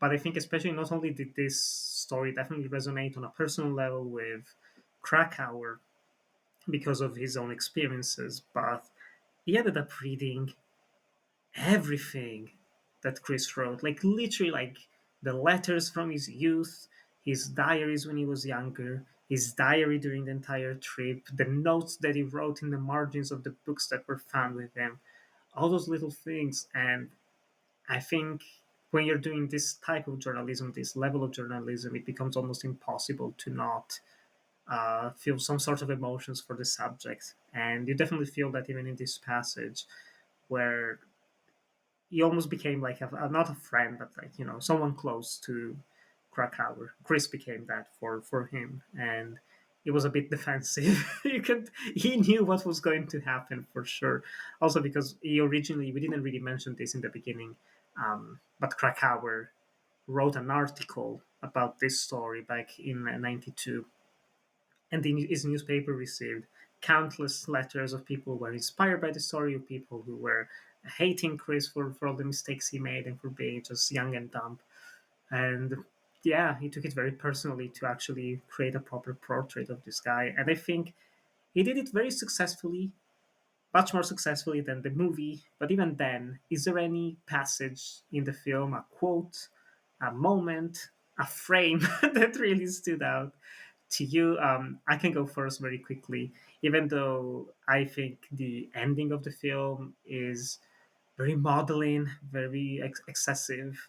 but I think especially not only did this story definitely resonate on a personal level with Krakauer, because of his own experiences, but he ended up reading everything that Chris wrote, like literally, like the letters from his youth, his diaries when he was younger, his diary during the entire trip, the notes that he wrote in the margins of the books that were found with him, all those little things. And I think when you're doing this type of journalism, this level of journalism, it becomes almost impossible to not feel some sort of emotions for the subject. And you definitely feel that even in this passage, where he almost became like not a friend, but like someone close to Krakauer. Chris became that for him, and it was a bit defensive. He knew what was going to happen for sure. Also because he originally we didn't really mention this in the beginning, but Krakauer wrote an article about this story back in '92, and his newspaper received countless letters of people who were inspired by the story, of people who were hating Chris for all the mistakes he made and for being just young and dumb. And yeah, he took it very personally to actually create a proper portrait of this guy. And I think he did it very successfully, much more successfully than the movie. But even then, is there any passage in the film, a quote, a moment, a frame that really stood out to you? I can go first very quickly, even though I think the ending of the film is very maudlin, very excessive.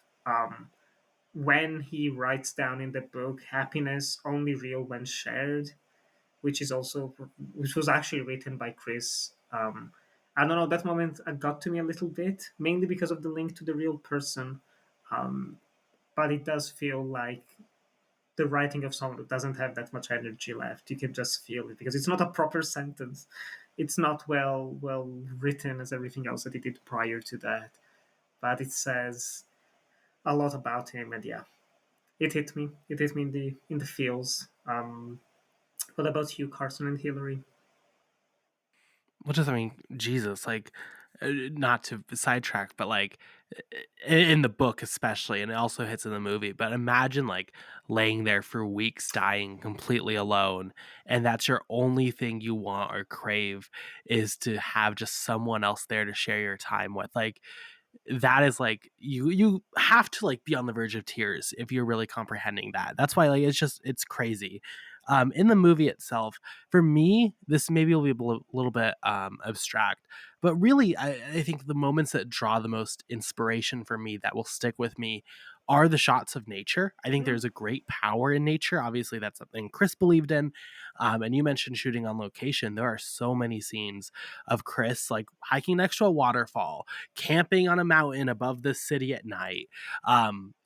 When he writes down in the book, happiness only real when shared, which was actually written by Chris. I don't know, that moment got to me a little bit, mainly because of the link to the real person. Um, but it does feel like the writing of someone who doesn't have that much energy left. You can just feel it because it's not a proper sentence. It's not well written as everything else that he did prior to that. But it says a lot about him, and yeah, it hit me. It hit me in the feels. What about you, Carson and Hillary? Which is, I mean, Jesus, like, not to sidetrack, but like in the book especially, and it also hits in the movie. But imagine like laying there for weeks, dying completely alone, and that's your only thing you want or crave is to have just someone else there to share your time with. Like that is like you have to like be on the verge of tears if you're really comprehending that. That's why like it's crazy. In the movie itself, for me, this maybe will be little bit abstract, but really, I think the moments that draw the most inspiration for me that will stick with me are the shots of nature. I think Mm, there's a great power in nature. Obviously, that's something Chris believed in. And you mentioned shooting on location. There are so many scenes of Chris like hiking next to a waterfall, camping on a mountain above the city at night.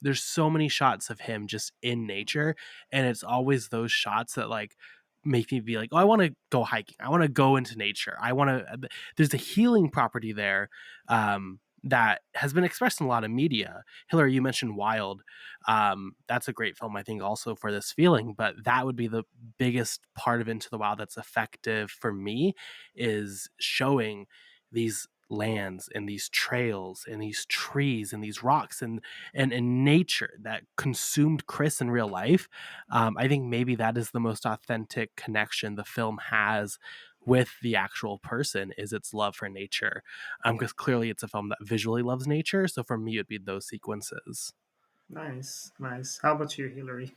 There's so many shots of him just in nature, and it's always those shots that like make me be like, oh, I want to go hiking. I want to go into nature. I want to. There's a healing property there. That has been expressed in a lot of media. Hillary, you mentioned Wild. That's a great film, I think, also for this feeling. But that would be the biggest part of Into the Wild that's effective for me, is showing these lands and these trails and these trees and these rocks and nature that consumed Chris in real life. I think maybe that is the most authentic connection the film has with the actual person, is its love for nature. Because clearly it's a film that visually loves nature. So for me, it'd be those sequences. nice, nice. How about you, Hillary?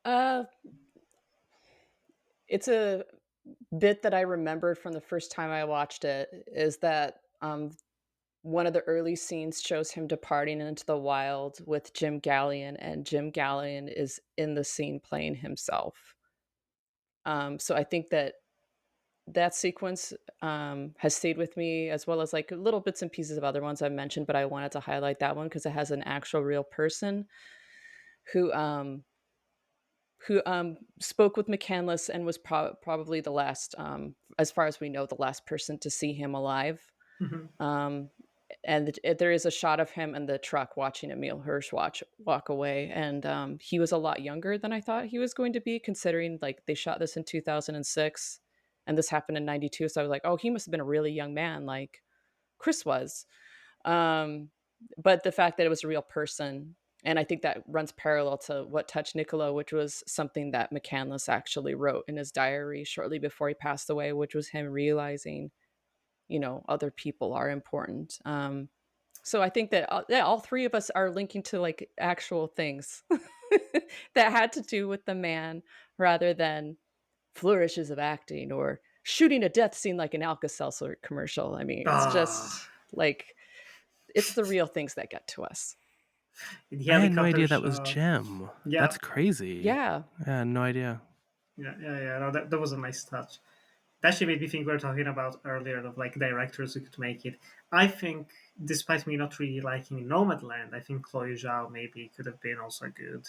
Uh, it's a bit that I remembered from the first time I watched it is that one of the early scenes shows him departing into the wild with Jim Gallion, and Jim Gallion is in the scene playing himself. So I think that that sequence has stayed with me, as well as like little bits and pieces of other ones I mentioned, but I wanted to highlight that one because it has an actual real person who um, who spoke with McCandless and was probably the last, as far as we know, the last person to see him alive. Hmm. Um, and there is a shot of him in the truck watching Emile Hirsch walk away, and he was a lot younger than I thought he was going to be, considering like they shot this in 2006, and this happened in '92. So I was like, oh, he must have been a really young man, like Chris was. Um, but the fact that it was a real person And I think that runs parallel to What Touched Nicola, which was something that McCandless actually wrote in his diary shortly before he passed away, which was him realizing, other people are important. So I think that all three of us are linking to like actual things that had to do with the man rather than flourishes of acting or shooting a death scene like an Alka-Seltzer commercial. I mean, it's Ah, just like, it's the real things that get to us. the I had no helicopter idea that was shot. Jim. Yeah, That's crazy. Yeah. I had no idea. yeah. No, that was a nice touch. That actually made me think we were talking about earlier of like directors who could make it. I think, despite me not really liking Nomadland, I think Chloe Zhao maybe could have been also good.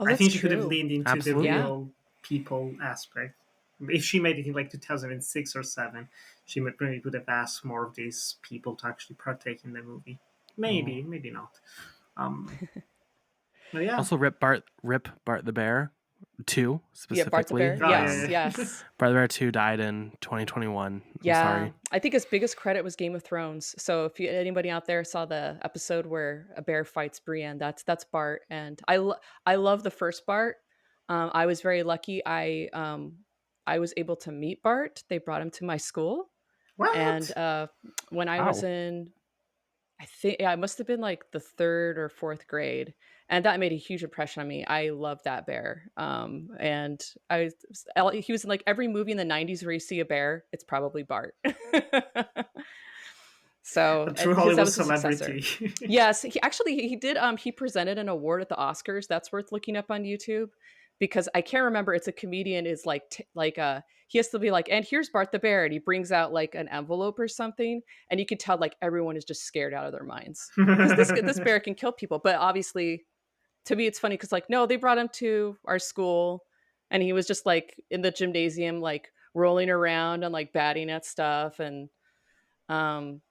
Oh, I that's think she could have true. leaned into the Absolutely. Yeah. real people aspect. If she made it in like 2006 or 7, she maybe would have asked more of these people to actually partake in the movie. Maybe, maybe not. Um, but yeah. Also, Rip Bart the Bear 2 Yeah, Bart the Bear. specifically. Oh, yeah, Yes, yeah. yes. Bart the Bear 2 died in 2021. I'm Yeah. sorry. I think his biggest credit was Game of Thrones. So if anybody out there saw the episode where a bear fights Brienne, that's Bart. And I love the first Bart. I was very lucky. I was able to meet Bart. They brought him to my school. And What? when I was Wow. in, I think, yeah, I must have been like the third or fourth grade, and that made a huge impression on me. I love that bear, and he was in like every movie in the '90s where you see a bear, it's probably Bart. A So, true because that Hollywood was the successor. celebrity. Yes, he did. He presented an award at the Oscars. That's worth looking up on YouTube, because I can't remember. It's a comedian is like he has to be like, and here's Bart the Bear, and he brings out like an envelope or something, and you can tell like everyone is just scared out of their minds because this bear can kill people. But obviously, to me, it's funny because like, no, they brought him to our school, and he was just like in the gymnasium, like rolling around and like batting at stuff, and um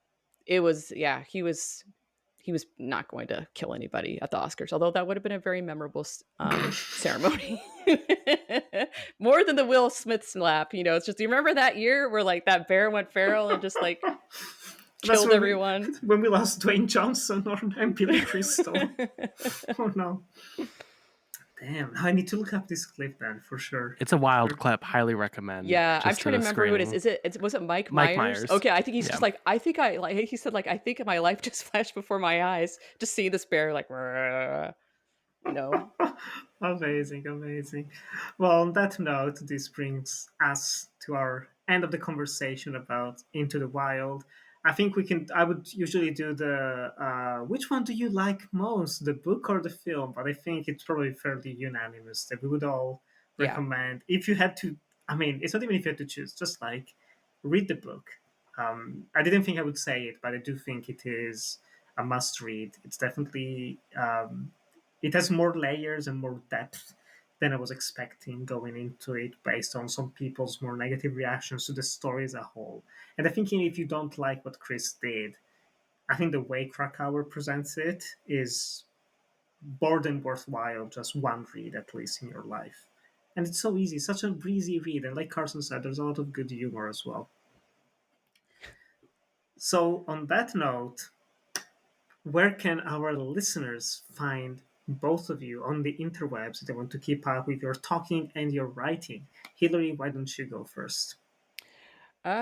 it was, yeah, he was not going to kill anybody at the Oscars, although that would have been a very memorable ceremony. More than the Will Smith slap, it's just, do you remember that year where like that bear went feral and just like That's killed everyone? when we lost Dwayne Johnson and Billy Crystal. Oh no. Damn, I need to look up this clip then for sure. It's a wild clip. Highly recommend. Yeah, I'm Just trying to at a remember who it is. screening. Was it Mike Mike Myers? Myers. Okay, I think he's Yeah. just like, I think I like he said like, I think my life just flashed before my eyes, just seeing this bear like, Amazing. Well, on that note, this brings us to our end of the conversation about Into the Wild. I think I would usually do the which one do you like most, the book or the film? But I think it's probably fairly unanimous that we would all yeah. recommend, if you had to, I mean, it's not even if you had to choose, just like read the book. I didn't think I would say it, but I do think it is a must read. It's definitely it has more layers and more depth than I was expecting going into it, based on some people's more negative reactions to the story as a whole. And I think if you don't like what Chris did, I think the way Krakauer presents it is more than worthwhile, just one read at least in your life. And it's so easy, such a breezy read. And like Carson said, there's a lot of good humor as well. So, on that note, where can our listeners find both of you on the interwebs if they want to keep up with your talking and your writing? Hillary, why don't you go first?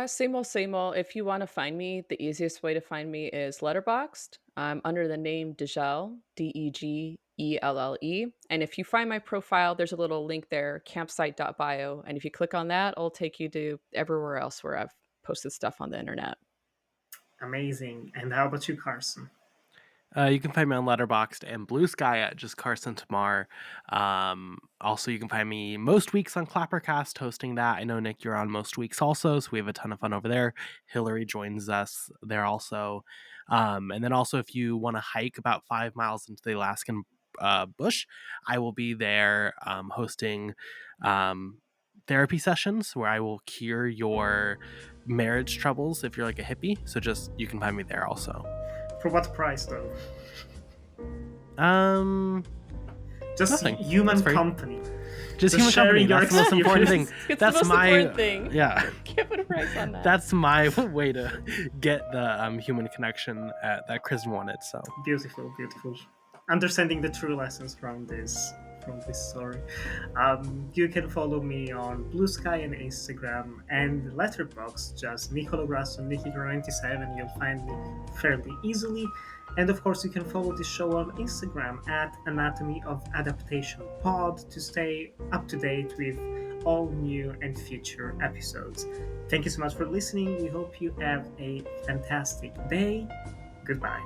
Same old, same old. If you want to find me, the easiest way to find me is Letterboxd. I'm under the name Degelle, Deggelle. And if you find my profile, there's a little link there, campsite.bio. And if you click on that, it'll take you to everywhere else where I've posted stuff on the internet. Amazing. And how about you, Carson? You can find me on Letterboxd and Blue Sky at just Carson Timar. Also, you can find me most weeks on Clappercast hosting that. I know, Nick, you're on most weeks also, so we have a ton of fun over there. Hillary joins us there also. And then also, if you want to hike about 5 miles into the Alaskan bush, I will be there hosting therapy sessions where I will cure your marriage troubles if you're like a hippie. So you can find me there also. For what price, though? Just Nothing. human It's free. company. Just Just human company. sharing your That's the most important thing. experience. It's That's the most my important thing. Yeah. Can't put a price on that. That's my way to get the human connection that Chris wanted. So Beautiful. understanding the true lessons from this story. You can follow me on Blue Sky and Instagram and Letterboxd, just Nicola Grasso, Nikigro97. You'll find me fairly easily. And of course, you can follow the show on Instagram at Anatomy of Adaptation Pod to stay up to date with all new and future episodes. Thank you so much for listening. We hope you have a fantastic day. Goodbye.